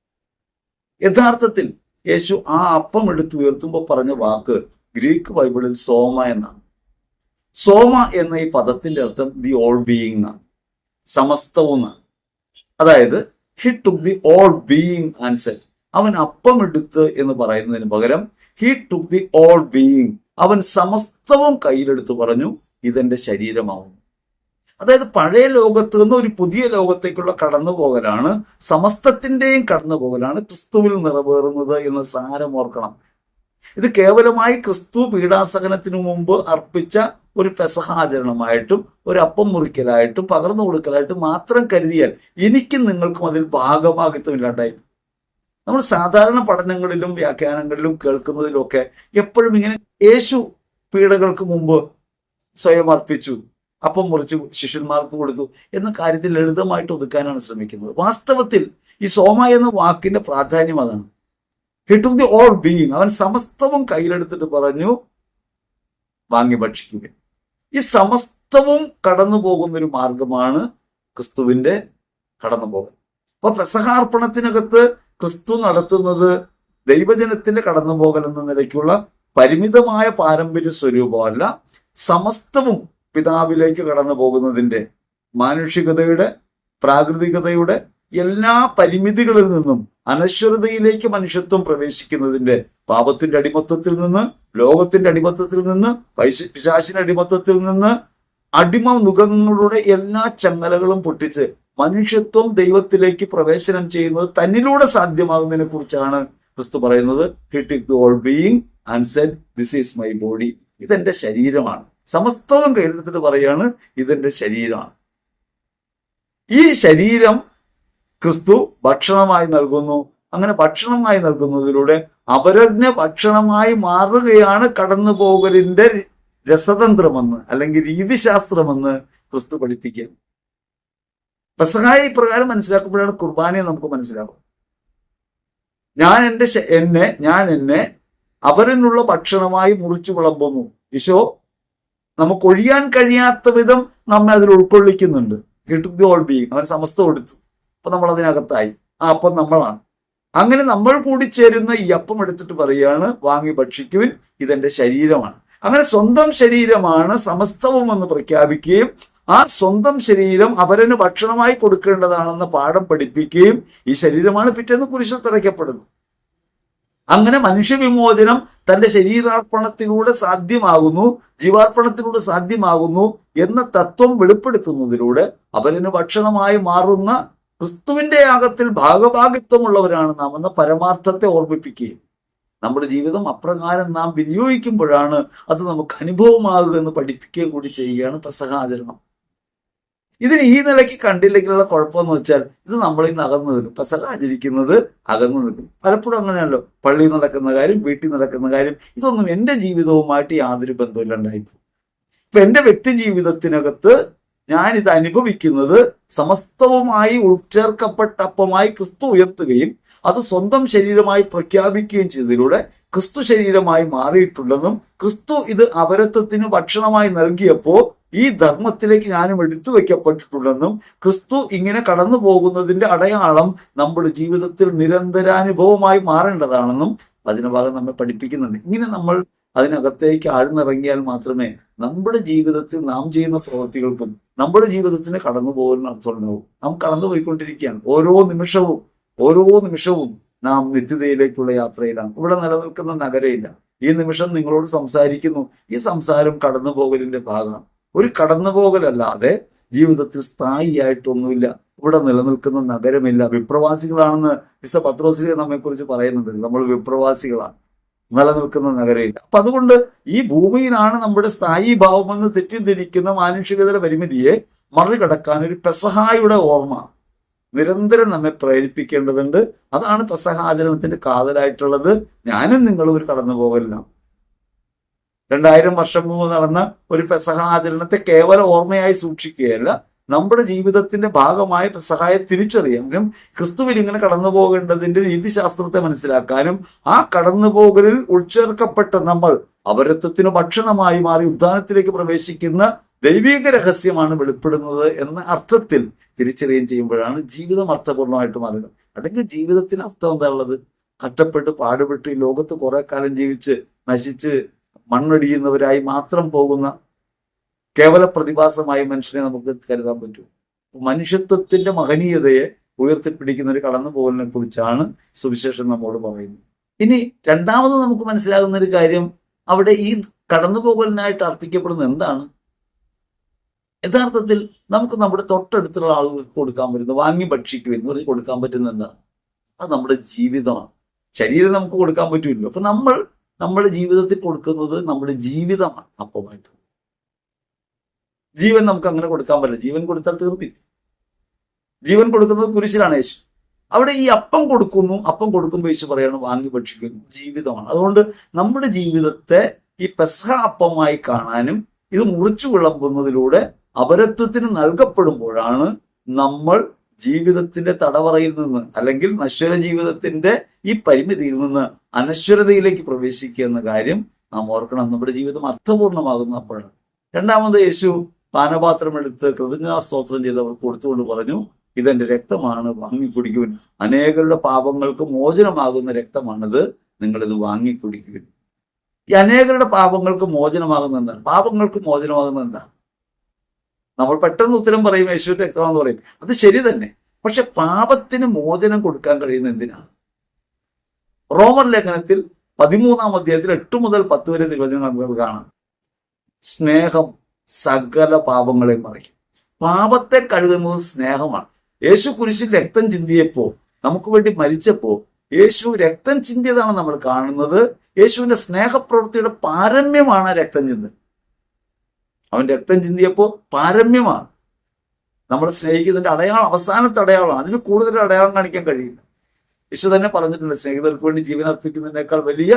യഥാർത്ഥത്തിൽ യേശു ആ അപ്പം എടുത്ത് ഉയർത്തുമ്പോൾ പറഞ്ഞ വാക്ക് ഗ്രീക്ക് ബൈബിളിൽ സോമ എന്നാണ്. സോമ എന്ന ഈ പദത്തിന്റെ അർത്ഥം ദി ഓൾ ബീയിങ് എന്നാണ്, സമസ്തവും എന്നാണ്. അതായത് he took the all being and said, അവൻ അപ്പം എടുത്ത് എന്ന് പറയുന്നതിന് പകരം he took the all being, അവൻ സമസ്തവും കയ്യിലെടുത്ത് പറഞ്ഞു, ഇതെന്റെ ശരീരമാവുന്നു. അതായത് പഴയ ലോകത്ത് നിന്ന് ഒരു പുതിയ ലോകത്തേക്കുള്ള കടന്നുപോകലാണ്, സമസ്തത്തിന്റെയും കടന്നുപോകലാണ് ക്രിസ്തുവിൽ നിറവേറുന്നത് എന്ന് സാരം ഓർക്കണം. ഇത് കേവലമായി ക്രിസ്തു പീഡാസഹനത്തിനു മുമ്പ് അർപ്പിച്ച ഒരു പെസഹാചരണമായിട്ടും ഒരു അപ്പം മുറിക്കലായിട്ടും പകർന്നു കൊടുക്കലായിട്ടും മാത്രം കരുതിയാൽ എനിക്കും നിങ്ങൾക്കും അതിൽ ഭാഗഭാഗിത്വമില്ലാണ്ടായി. നമ്മൾ സാധാരണ പഠനങ്ങളിലും വ്യാഖ്യാനങ്ങളിലും കേൾക്കുന്നതിലൊക്കെ എപ്പോഴും ഇങ്ങനെ യേശു പീഡകൾക്ക് മുമ്പ് സ്വയം അർപ്പിച്ചു, അപ്പം മുറിച്ച് ശിഷ്യന്മാർക്ക് കൊടുത്തു എന്ന കാര്യത്തിൽ ലളിതമായിട്ട് ഒതുക്കാനാണ് ശ്രമിക്കുന്നത്. വാസ്തവത്തിൽ ഈ സോമ എന്ന വാക്കിന്റെ പ്രാധാന്യം അതാണ്. He took the all being, അവൻ സമസ്തവും കയ്യിലെടുത്തിട്ട് പറഞ്ഞു, വാങ്ങി ഭക്ഷിക്കുക. ഈ സമസ്തവും കടന്നു പോകുന്നൊരു മാർഗമാണ് ക്രിസ്തുവിന്റെ കടന്നുപോകൽ. അപ്പൊ പെസഹാർപ്പണത്തിനകത്ത് ക്രിസ്തു നടത്തുന്നത് ദൈവജനത്തിന്റെ കടന്നുപോകൽ എന്ന നിലയ്ക്കുള്ള പരിമിതമായ പാരമ്പര്യ സ്വരൂപമല്ല, സമസ്തവും പിതാവിലേക്ക് കടന്നു പോകുന്നതിന്റെ മാനുഷികതയുടെ പ്രാകൃതികതയുടെ എല്ലാ പരിമിതികളിൽ നിന്നും അനശ്വരതയിലേക്ക് മനുഷ്യത്വം പ്രവേശിക്കുന്നതിന്റെ, പാപത്തിന്റെ അടിമത്വത്തിൽ നിന്ന്, ലോകത്തിന്റെ അടിമത്വത്തിൽ നിന്ന്, പിശാചിന്റെ അടിമത്വത്തിൽ നിന്ന്, അടിമ മുഖങ്ങളുടെ എല്ലാ ചങ്ങലകളും പൊട്ടിച്ച് മനുഷ്യത്വം ദൈവത്തിലേക്ക് പ്രവേശനം ചെയ്യുന്നത് തന്നിലൂടെ സാധ്യമാകുന്നതിനെ കുറിച്ചാണ് ക്രിസ്തു പറയുന്നത്. He took the all being and said, this is my body, ഇതെന്റെ ശരീരമാണ്. സമസ്തവും കയ്യിലെടുത്തിട്ട് പറയാണ്, ഇതെന്റെ ശരീരമാണ്. ഈ ശരീരം ക്രിസ്തു ഭക്ഷണമായി നൽകുന്നു. അങ്ങനെ ഭക്ഷണമായി നൽകുന്നതിലൂടെ അപരജ്ഞ ഭക്ഷണമായി മാറുകയാണ് കടന്നുപോകലിന്റെ രസതന്ത്രമെന്ന് അല്ലെങ്കിൽ രീതിശാസ്ത്രമെന്ന് ക്രിസ്തു പഠിപ്പിക്കുക. പെസഹായി പ്രകാരം മനസ്സിലാക്കുമ്പോഴാണ് കുർബാനയെ നമുക്ക് മനസ്സിലാവും. ഞാൻ എന്നെ അവരിനുള്ള ഭക്ഷണമായി മുറിച്ചു വിളമ്പുന്നു. ഈശോ നമുക്കൊഴിയാൻ കഴിയാത്ത വിധം നമ്മെ അതിൽ ഉൾക്കൊള്ളിക്കുന്നുണ്ട്. It to the all being, അവൻ സമസ്തം എടുത്തു. അപ്പൊ നമ്മൾ അതിനകത്തായി. ആ അപ്പം നമ്മളാണ്. അങ്ങനെ നമ്മൾ കൂടി ചേരുന്ന ഈ അപ്പം എടുത്തിട്ട് പറയുകയാണ്, വാങ്ങി ഭക്ഷിക്കുവിൻ, ഇതെന്റെ ശരീരമാണ്. അങ്ങനെ സ്വന്തം ശരീരമാണ് സമസ്തവും എന്ന് പ്രഖ്യാപിക്കുകയും ആ സ്വന്തം ശരീരം അവരന് ഭക്ഷണമായി കൊടുക്കേണ്ടതാണെന്ന പാഠം പഠിപ്പിക്കുകയും ഈ ശരീരമാണ് പിറ്റേന്ന് കുരിശിൽ തറയ്ക്കപ്പെടുന്നത്. അങ്ങനെ മനുഷ്യവിമോചനം തന്റെ ശരീരാർപ്പണത്തിലൂടെ സാധ്യമാകുന്നു, ജീവാർപ്പണത്തിലൂടെ സാധ്യമാകുന്നു എന്ന തത്വം വെളിപ്പെടുത്തുന്നതിലൂടെ അവരന് ഭക്ഷണമായി മാറുന്ന ക്രിസ്തുവിന്റെ യാഗത്തിൽ ഭാഗഭാഗിത്വമുള്ളവരാണ് നാം എന്ന പരമാർത്ഥത്തെ ഓർമ്മിപ്പിക്കുകയും നമ്മുടെ ജീവിതം അപ്രകാരം നാം വിനിയോഗിക്കുമ്പോഴാണ് അത് നമുക്ക് അനുഭവമാകുക എന്ന് പഠിപ്പിക്കുകയും കൂടി ചെയ്യുകയാണ് പെസഹ ആചരണം. ഇതിന് ഈ നിലയ്ക്ക് കണ്ടില്ലെങ്കിലുള്ള കുഴപ്പമെന്ന് വെച്ചാൽ ഇത് നമ്മളിൽ നിന്ന് അകന്നു നിൽക്കും. പെസഹ ആചരിക്കുന്നത് അകന്നു നിൽക്കും. പലപ്പോഴും അങ്ങനെയല്ലോ, പള്ളിയിൽ നടക്കുന്ന കാര്യം, വീട്ടിൽ നടക്കുന്ന കാര്യം, ഇതൊന്നും എൻ്റെ ജീവിതവുമായിട്ട് യാതൊരു ബന്ധമില്ലാണ്ടായിപ്പോ. ഇപ്പൊ എൻ്റെ വ്യക്തി ജീവിതത്തിനകത്ത് ഞാനിത് അനുഭവിക്കുന്നത് സമസ്തവുമായി ഉൾച്ചേർക്കപ്പെട്ട അപ്പമായി ക്രിസ്തു ഉയർത്തുകയും അത് സ്വന്തം ശരീരമായി പ്രഖ്യാപിക്കുകയും ചെയ്തതിലൂടെ ക്രിസ്തു ശരീരമായി മാറിയിട്ടുണ്ടെന്നും ക്രിസ്തു ഇത് അപരത്വത്തിന് ഭക്ഷണമായി നൽകിയപ്പോ ഈ ധർമ്മത്തിലേക്ക് ഞാനും എടുത്തു വയ്ക്കപ്പെട്ടിട്ടുണ്ടെന്നും ക്രിസ്തു ഇങ്ങനെ കടന്നു പോകുന്നതിന്റെ അടയാളം നമ്മുടെ ജീവിതത്തിൽ നിരന്തരാനുഭവമായി മാറേണ്ടതാണെന്നും വചനഭാഗം നമ്മെ പഠിപ്പിക്കുന്നുണ്ട്. ഇങ്ങനെ നമ്മൾ അതിനകത്തേക്ക് ആഴ്ന്നിറങ്ങിയാൽ മാത്രമേ നമ്മുടെ ജീവിതത്തിൽ നാം ചെയ്യുന്ന പ്രവൃത്തികൾക്കും നമ്മുടെ ജീവിതത്തിന് കടന്നു പോകുന്ന അർത്ഥം ഉണ്ടാവും. നാം കടന്നുപോയിക്കൊണ്ടിരിക്കുകയാണ്. ഓരോ നിമിഷവും നാം നിത്യതയിലേക്കുള്ള യാത്രയിലാണ്. ഇവിടെ നിലനിൽക്കുന്ന നഗരമില്ല. ഈ നിമിഷം നിങ്ങളോട് സംസാരിക്കുന്നു. ഈ സംസാരം കടന്നുപോകലിന്റെ ഭാഗമാണ്. ഒരു കടന്നുപോകലല്ലാതെ ജീവിതത്തിൽ സ്ഥായിയായിട്ടൊന്നുമില്ല. ഇവിടെ നിലനിൽക്കുന്ന നഗരമില്ല. വിപ്രവാസികളാണെന്ന് വിശുദ്ധ പത്രോസിലെ നമ്മെക്കുറിച്ച് പറയുന്നുണ്ട്. നമ്മൾ വിപ്രവാസികളാണ്, നിലനിൽക്കുന്ന നഗരമില്ല. അപ്പൊ അതുകൊണ്ട് ഈ ഭൂമിയിലാണ് നമ്മുടെ സ്ഥായി ഭാവമെന്ന് തെറ്റിദ്ധരിക്കുന്ന മാനുഷികതയുടെ പരിമിതിയെ മറികടക്കാൻ ഒരു പെസഹായുടെ ഓർമ്മ നിരന്തരം നമ്മെ പ്രേരിപ്പിക്കേണ്ടതുണ്ട്. അതാണ് പെസഹ ആചരണത്തിന്റെ കാതലായിട്ടുള്ളത്. ഞാനും നിങ്ങളും ഒരു കടന്നു പോകലിനാണ്. 2000 വർഷം മുമ്പ് നടന്ന ഒരു പെസഹ ആചരണത്തെ കേവല ഓർമ്മയായി സൂക്ഷിക്കുകയല്ല, നമ്മുടെ ജീവിതത്തിന്റെ ഭാഗമായ പെസഹായെ തിരിച്ചറിയാനും ക്രിസ്തുവിൽ ഇങ്ങനെ കടന്നു പോകേണ്ടതിന്റെ രീതിശാസ്ത്രത്തെ മനസ്സിലാക്കാനും ആ കടന്നുപോകലിൽ ഉൾച്ചേർക്കപ്പെട്ട നമ്മൾ അപരത്വത്തിന് ഭക്ഷണമായി മാറി ഉദ്ധാനത്തിലേക്ക് പ്രവേശിക്കുന്ന ദൈവിക രഹസ്യമാണ് വെളിപ്പെടുന്നത് എന്ന അർത്ഥത്തിൽ തിരിച്ചറിയുകയും ചെയ്യുമ്പോഴാണ് ജീവിതം അർത്ഥപൂർണമായിട്ട് മാറുക. അല്ലെങ്കിൽ ജീവിതത്തിന് അർത്ഥം എന്താ ഉള്ളത്? കഷ്ടപ്പെട്ട് പാടുപെട്ട് ഈ ലോകത്ത് കുറെ കാലം ജീവിച്ച് നശിച്ച് മണ്ണടിയുന്നവരായി മാത്രം പോകുന്ന കേവല പ്രതിഭാസമായി മനുഷ്യനെ നമുക്ക് കരുതാൻ പറ്റൂ. മനുഷ്യത്വത്തിന്റെ മഹനീയതയെ ഉയർത്തിപ്പിടിക്കുന്ന ഒരു കടന്നുപോകലിനെ കുറിച്ചാണ് സുവിശേഷം നമ്മോട് പറയുന്നത്. ഇനി രണ്ടാമത് നമുക്ക് മനസ്സിലാകുന്ന ഒരു കാര്യം, അവിടെ ഈ കടന്നുപോകലിനായിട്ട് അർപ്പിക്കപ്പെടുന്ന എന്താണ്? യഥാർത്ഥത്തിൽ നമുക്ക് നമ്മുടെ തൊട്ടടുത്തുള്ള ആളുകൾക്ക് കൊടുക്കാൻ പറ്റുന്ന, വാങ്ങി ഭക്ഷിക്കും എന്ന് പറഞ്ഞ് കൊടുക്കാൻ പറ്റുന്ന എന്താണ്? അത് നമ്മുടെ ജീവിതമാണ്. ശരീരം നമുക്ക് കൊടുക്കാൻ പറ്റില്ലല്ലോ. അപ്പൊ നമ്മൾ നമ്മുടെ ജീവിതത്തിൽ കൊടുക്കുന്നത് നമ്മുടെ ജീവിതമാണ്. അപ്പമായിട്ട് ജീവൻ നമുക്ക് അങ്ങനെ കൊടുക്കാൻ പറ്റില്ല. ജീവൻ കൊടുത്താൽ തീർന്നില്ല. ജീവൻ കൊടുക്കുന്നത് കുരിശിലാണ് യേശു. അവിടെ ഈ അപ്പം കൊടുക്കുന്നു. അപ്പം കൊടുക്കുമ്പോൾ യേശു പറയാണ് വാങ്ങി ഭക്ഷിക്കുന്നു. ജീവിതമാണ്. അതുകൊണ്ട് നമ്മുടെ ജീവിതത്തെ ഈ പെസഹ അപ്പമായി കാണാനും ഇത് മുറിച്ചു വിളമ്പുന്നതിലൂടെ അപരത്വത്തിന് നൽകപ്പെടുമ്പോഴാണ് നമ്മൾ ജീവിതത്തിന്റെ തടവറയിൽ നിന്ന്, അല്ലെങ്കിൽ നശ്വര ജീവിതത്തിന്റെ ഈ പരിമിതിയിൽ നിന്ന് അനശ്വരതയിലേക്ക് പ്രവേശിക്കുക എന്ന കാര്യം നാം ഓർക്കണം. നമ്മുടെ ജീവിതം അർത്ഥപൂർണമാകുന്ന അപ്പോഴാണ്. രണ്ടാമത് യേശു പാനപാത്രം എടുത്ത് കൃതജ്ഞതാസ്തോത്രം ചെയ്തവർ കൊടുത്തുകൊണ്ട് പറഞ്ഞു, ഇതെന്റെ രക്തമാണ്, വാങ്ങിക്കുടിക്കുവിൻ. അനേകരുടെ പാപങ്ങൾക്ക് മോചനമാകുന്ന രക്തമാണിത്, നിങ്ങളിത് വാങ്ങിക്കുടിക്കുവിൻ. ഈ അനേകരുടെ പാപങ്ങൾക്ക് മോചനമാകുന്ന എന്താണ്? പാപങ്ങൾക്ക് മോചനമാകുന്ന എന്താണ്? നമ്മൾ പെട്ടെന്ന് ഉത്തരം പറയും യേശുവിന്റെ രക്തമാണെന്ന് പറയും. അത് ശരി തന്നെ. പക്ഷെ പാപത്തിന് മോചനം കൊടുക്കാൻ കഴിയുന്ന എന്തിനാണ്? റോമർ ലേഖനത്തിൽ 13-ാം അധ്യായത്തിൽ 8 മുതൽ 10 വരെ തിരുവചനങ്ങൾ നമുക്ക് കാണാം. സ്നേഹം സകല പാപങ്ങളെയും മറയ്ക്കും. പാപത്തെ കഴുകുന്നത് സ്നേഹമാണ്. യേശു കുരിശിൽ രക്തം ചിന്തിയപ്പോ, നമുക്ക് വേണ്ടി മരിച്ചപ്പോ യേശു രക്തം ചിന്തിയതാണ് നമ്മൾ കാണുന്നത്. യേശുവിന്റെ സ്നേഹപ്രവൃത്തിയുടെ പാരമ്യമാണ് രക്തം ചിന്തൽ. അവൻ രക്തം ചിന്തിയപ്പോ പാരമ്യമാണ്. നമ്മൾ സ്നേഹിക്കുന്നതിന്റെ അടയാളം, അവസാനത്തെ അടയാളം. അതിന് കൂടുതൽ അടയാളം കാണിക്കാൻ കഴിയില്ല. യേശു തന്നെ പറഞ്ഞിട്ടുണ്ട്, സ്നേഹിതർക്ക് വേണ്ടി ജീവൻ അർപ്പിക്കുന്നതിനേക്കാൾ വലിയ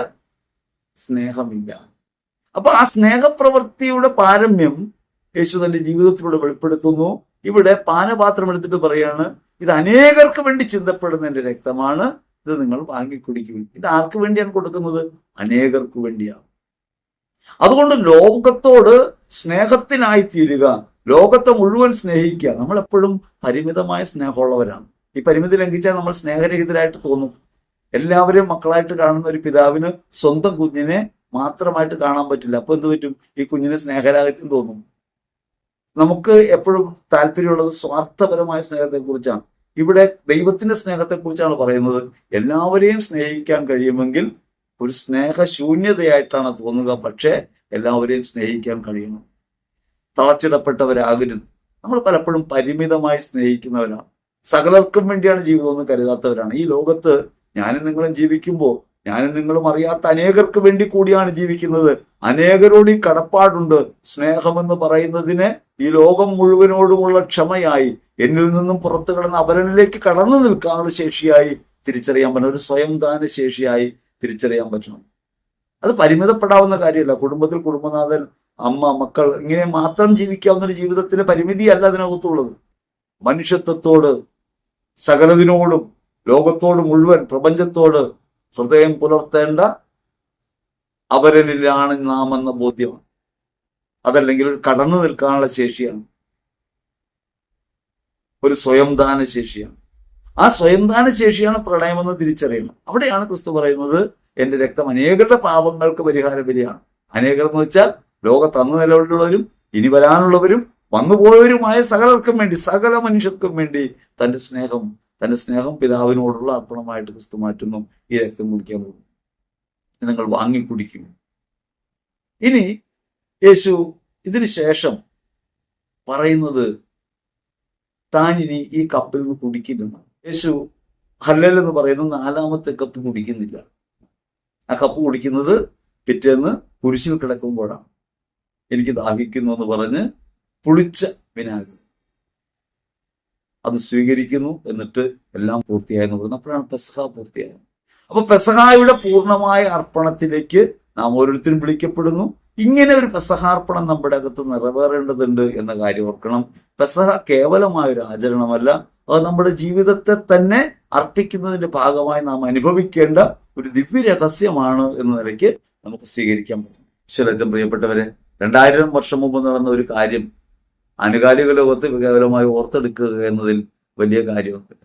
സ്നേഹമില്ല. അപ്പൊ ആ സ്നേഹപ്രവൃത്തിയുടെ പാരമ്യം യേശു തന്റെ ജീവിതത്തിലൂടെ വെളിപ്പെടുത്തുന്നു. ഇവിടെ പാനപാത്രം എടുത്തിട്ട് പറയാണ്, ഇത് അനേകർക്ക് വേണ്ടി ചിന്തപ്പെടുന്ന എന്റെ രക്തമാണ്, ഇത് നിങ്ങൾ വാങ്ങിക്കുടിക്കും. ഇത് ആർക്ക് വേണ്ടിയാണ് കൊടുക്കുന്നത്? അനേകർക്ക് വേണ്ടിയാണ്. അതുകൊണ്ട് ലോകത്തോട് സ്നേഹത്തിനായി തീരുക, ലോകത്തെ മുഴുവൻ സ്നേഹിക്കുക. നമ്മളെപ്പോഴും പരിമിതമായ സ്നേഹമുള്ളവരാണ്. ഈ പരിമിതി ലംഘിച്ചാൽ നമ്മൾ സ്നേഹരഹിതരായിട്ട് തോന്നും. എല്ലാവരെയും മക്കളായിട്ട് കാണുന്ന ഒരു പിതാവിന് സ്വന്തം കുഞ്ഞിനെ മാത്രമായിട്ട് കാണാൻ പറ്റില്ല. അപ്പൊ എന്ത് പറ്റും? ഈ കുഞ്ഞിന് സ്നേഹരാഹിത്യം തോന്നും. നമുക്ക് എപ്പോഴും താല്പര്യമുള്ളത് സ്വാർത്ഥപരമായ സ്നേഹത്തെക്കുറിച്ചാണ്. ഇവിടെ ദൈവത്തിന്റെ സ്നേഹത്തെക്കുറിച്ചാണ് പറയുന്നത്. എല്ലാവരെയും സ്നേഹിക്കാൻ കഴിയുമെങ്കിൽ ഒരു സ്നേഹശൂന്യതയായിട്ടാണ് തോന്നുക. പക്ഷേ എല്ലാവരെയും സ്നേഹിക്കാൻ കഴിയണം. തളച്ചിടപ്പെട്ടവരാകരുത്. നമ്മൾ പലപ്പോഴും പരിമിതമായി സ്നേഹിക്കുന്നവരാണ്. സകലർക്കും വേണ്ടിയാണ് ജീവിതം എന്ന് കരുതാത്തവരാണ്. ഈ ലോകത്ത് ഞാനും നിങ്ങളും ജീവിക്കുമ്പോൾ ഞാനും നിങ്ങളും അറിയാത്ത അനേകർക്ക് വേണ്ടി കൂടിയാണ് ജീവിക്കുന്നത്. അനേകരോട് ഈ കടപ്പാടുണ്ട്. സ്നേഹമെന്ന് പറയുന്നതിന് ഈ ലോകം മുഴുവനോടുമുള്ള ക്ഷമയായി, എന്നിൽ നിന്നും പുറത്തു കടന്ന് അവരിലേക്ക് കടന്നു നിൽക്കാനുള്ള ശേഷിയായി തിരിച്ചറിയാൻ പറ്റണം. ഒരു സ്വയം ദാന ശേഷിയായി തിരിച്ചറിയാൻ പറ്റണം. അത് പരിമിതപ്പെടാവുന്ന കാര്യമല്ല. കുടുംബത്തിൽ കുടുംബനാഥൻ, അമ്മ, മക്കൾ ഇങ്ങനെ മാത്രം ജീവിക്കാവുന്ന ഒരു ജീവിതത്തിന്റെ പരിമിതിയല്ല അതിനകത്തുള്ളത്. മനുഷ്യത്വത്തോട്, സകലതിനോടും, ലോകത്തോട് മുഴുവൻ, പ്രപഞ്ചത്തോട് ഹൃദയം പുലർത്തേണ്ട അവരനിലാണ് നാം എന്ന ബോധ്യമാണ്. അതല്ലെങ്കിൽ ഒരു കടന്നു നിൽക്കാനുള്ള ശേഷിയാണ്, ഒരു സ്വയം ദാന ശേഷിയാണ്. ആ സ്വയം ദാന ശേഷിയാണ് പ്രണയമെന്ന് തിരിച്ചറിയണം. അവിടെയാണ് ക്രിസ്തു പറയുന്നത്, എന്റെ രക്തം അനേകരുടെ പാപങ്ങൾക്ക് പരിഹാര ബലിയാണ്. അനേകർ എന്ന് വെച്ചാൽ ലോകത്ത് അന്ന് നിലവിലുള്ളവരും ഇനി വരാനുള്ളവരും വന്നുപോയവരുമായ സകലർക്കും വേണ്ടി, സകല മനുഷ്യർക്കും വേണ്ടി തന്റെ സ്നേഹം പിതാവിനോടുള്ള അർപ്പണമായിട്ട് ക്രിസ്തു മാറ്റുന്നു. ഈ രക്തം കുടിക്കാൻ പോകും, നിങ്ങൾ വാങ്ങി കുടിക്കും. ഇനി യേശു ഇതിനു ശേഷം പറയുന്നത് താൻ ഇനി ഈ കപ്പിൽ നിന്ന് കുടിക്കില്ലെന്ന്. യേശു ഹല്ലേൽ എന്ന് പറയുന്ന 4ാമത്തെ കപ്പ് കുടിക്കുന്നില്ല. ആ കപ്പ് കുടിക്കുന്നത് പിറ്റേന്ന് കുരിശിൽ കിടക്കുമ്പോഴാണ്. എനിക്ക് ദാഹിക്കുന്നു എന്ന് പറഞ്ഞ് പുളിച്ച വിനാഗിരി അത് സ്വീകരിക്കുന്നു. എന്നിട്ട് എല്ലാം പൂർത്തിയായെന്ന് പറയുന്നു. അപ്പോഴാണ് പെസഹ പൂർത്തിയായത്. അപ്പൊ പെസഹായുടെ പൂർണ്ണമായ അർപ്പണത്തിലേക്ക് നാം ഓരോരുത്തരും വിളിക്കപ്പെടുന്നു. ഇങ്ങനെ ഒരു പെസഹാർപ്പണം നമ്മുടെ അകത്ത് നിറവേറേണ്ടതുണ്ട് എന്ന കാര്യം ഓർക്കണം. പെസഹ കേവലമായ ഒരു ആചരണമല്ല, അത് നമ്മുടെ ജീവിതത്തെ തന്നെ അർപ്പിക്കുന്നതിന്റെ ഭാഗമായി നാം അനുഭവിക്കേണ്ട ഒരു ദിവ്യ രഹസ്യമാണ് എന്ന നിലയ്ക്ക് നമുക്ക് സ്വീകരിക്കാൻ പറ്റും. ഏറ്റവും പ്രിയപ്പെട്ടവരെ, 2000 വർഷം മുമ്പ് നടന്ന ഒരു കാര്യം ആനുകാലിക ലോകത്ത് കേവലമായി ഓർത്തെടുക്കുക എന്നതിൽ വലിയ കാര്യമൊന്നുമില്ല.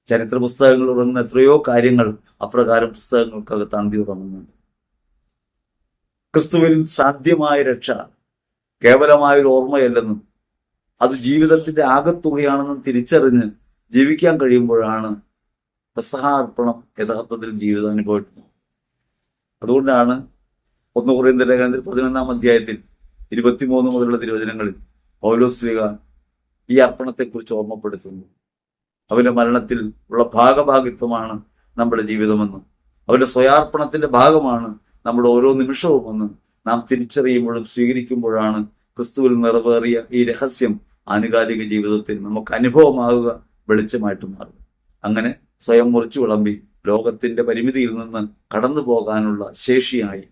ചരിത്ര പുസ്തകങ്ങൾ ഉറങ്ങുന്ന എത്രയോ കാര്യങ്ങൾ അപ്രകാരം പുസ്തകങ്ങൾക്കകത്ത് അന്തി ഉറങ്ങുന്നുണ്ട്. ക്രിസ്തുവിൽ സാധ്യമായ രക്ഷ കേവലമായൊരു ഓർമ്മയല്ലെന്നും അത് ജീവിതത്തിന്റെ ആകത്തുകയാണെന്നും തിരിച്ചറിഞ്ഞ് ജീവിക്കാൻ കഴിയുമ്പോഴാണ് പെസഹാർപ്പണം യഥാർത്ഥത്തിൽ ജീവിതാനുഭവം. അതുകൊണ്ടാണ് 1 കൊരിന്ത്യർ ലേഖനത്തിൽ 11-ാം അധ്യായത്തിൽ 23 മുതലുള്ള തിരുവചനങ്ങളിൽ പൗലോസ് ശ്ലീഹ ഈ അർപ്പണത്തെക്കുറിച്ച് ഓർമ്മപ്പെടുത്തുന്നു. അവന്റെ മരണത്തിൽ ഉള്ള ഭാഗഭാഗിത്വമാണ് നമ്മുടെ ജീവിതമെന്ന്, അവന്റെ സ്വയാർപ്പണത്തിന്റെ ഭാഗമാണ് നമ്മുടെ ഓരോ നിമിഷവുമെന്ന് നാം തിരിച്ചറിയുമ്പോഴും സ്വീകരിക്കുമ്പോഴാണ് ക്രിസ്തുവിൽ നിറവേറിയ ഈ രഹസ്യം ആനുകാലിക ജീവിതത്തിൽ നമുക്ക് അനുഭവമാകുക, വെളിച്ചമായിട്ട് മാറുക. അങ്ങനെ സ്വയം മുറിച്ചു വിളമ്പി ലോകത്തിന്റെ പരിമിതിയിൽ നിന്ന് കടന്നു പോകാനുള്ള ശേഷിയായി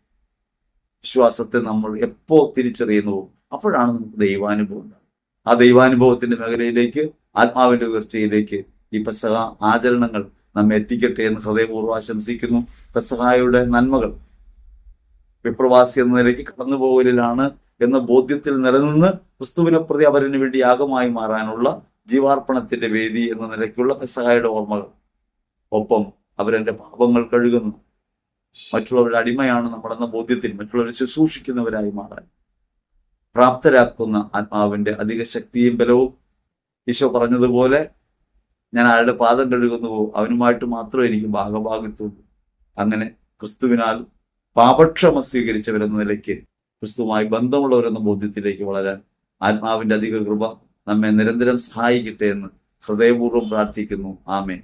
വിശ്വാസത്തെ നമ്മൾ എപ്പോ തിരിച്ചറിയുന്നുവോ അപ്പോഴാണ് നമുക്ക് ദൈവാനുഭവം ഉണ്ടാകുന്നത്. ആ ദൈവാനുഭവത്തിന്റെ മേഖലയിലേക്ക്, ആത്മാവിന്റെ ഉയർച്ചയിലേക്ക് ഈ പെസഹ ആചരണങ്ങൾ നമ്മെ എത്തിക്കട്ടെ എന്ന് ഹൃദയപൂർവ്വം ആശംസിക്കുന്നു. പെസഹായുടെ നന്മകൾ വിപ്രവാസി എന്ന നിലയ്ക്ക് കടന്നുപോകലിലാണ് എന്ന ബോധ്യത്തിൽ നിലനിന്ന് ക്രിസ്തുവിനെ പ്രതി അവരിന് വേണ്ടി യാഗമായി മാറാനുള്ള ജീവാർപ്പണത്തിന്റെ വേദി എന്ന നിലയ്ക്കുള്ള പെസഹായുടെ ഓർമ്മകൾ. ഒപ്പം അവരെന്റെ പാപങ്ങൾ കഴുകുന്നു, മറ്റുള്ളവരുടെ അടിമയാണ് നമ്മളെന്ന ബോധ്യത്തിൽ മറ്റുള്ളവരെ ശുശ്രൂഷിക്കുന്നവരായി മാറാൻ പ്രാപ്തരാക്കുന്ന ആത്മാവിന്റെ അധിക ശക്തിയും ബലവും. ഈശോ പറഞ്ഞതുപോലെ, ഞാൻ ആരുടെ പാദം കഴുകുന്നുവോ അവനുമായിട്ട് മാത്രമേ എനിക്ക് ഭാഗഭാഗിത്തുള്ളൂ. അങ്ങനെ ക്രിസ്തുവിനാൽ പാപക്ഷമ സ്വീകരിച്ചവരെന്ന നിലയ്ക്ക് ക്രിസ്തുവുമായി ബന്ധമുള്ളവരെന്ന ബോധ്യത്തിലേക്ക് വളരാൻ ആത്മാവിന്റെ അധിക കൃപ നമ്മെ നിരന്തരം സഹായിക്കട്ടെ എന്ന് ഹൃദയപൂർവ്വം പ്രാർത്ഥിക്കുന്നു. ആമേൻ.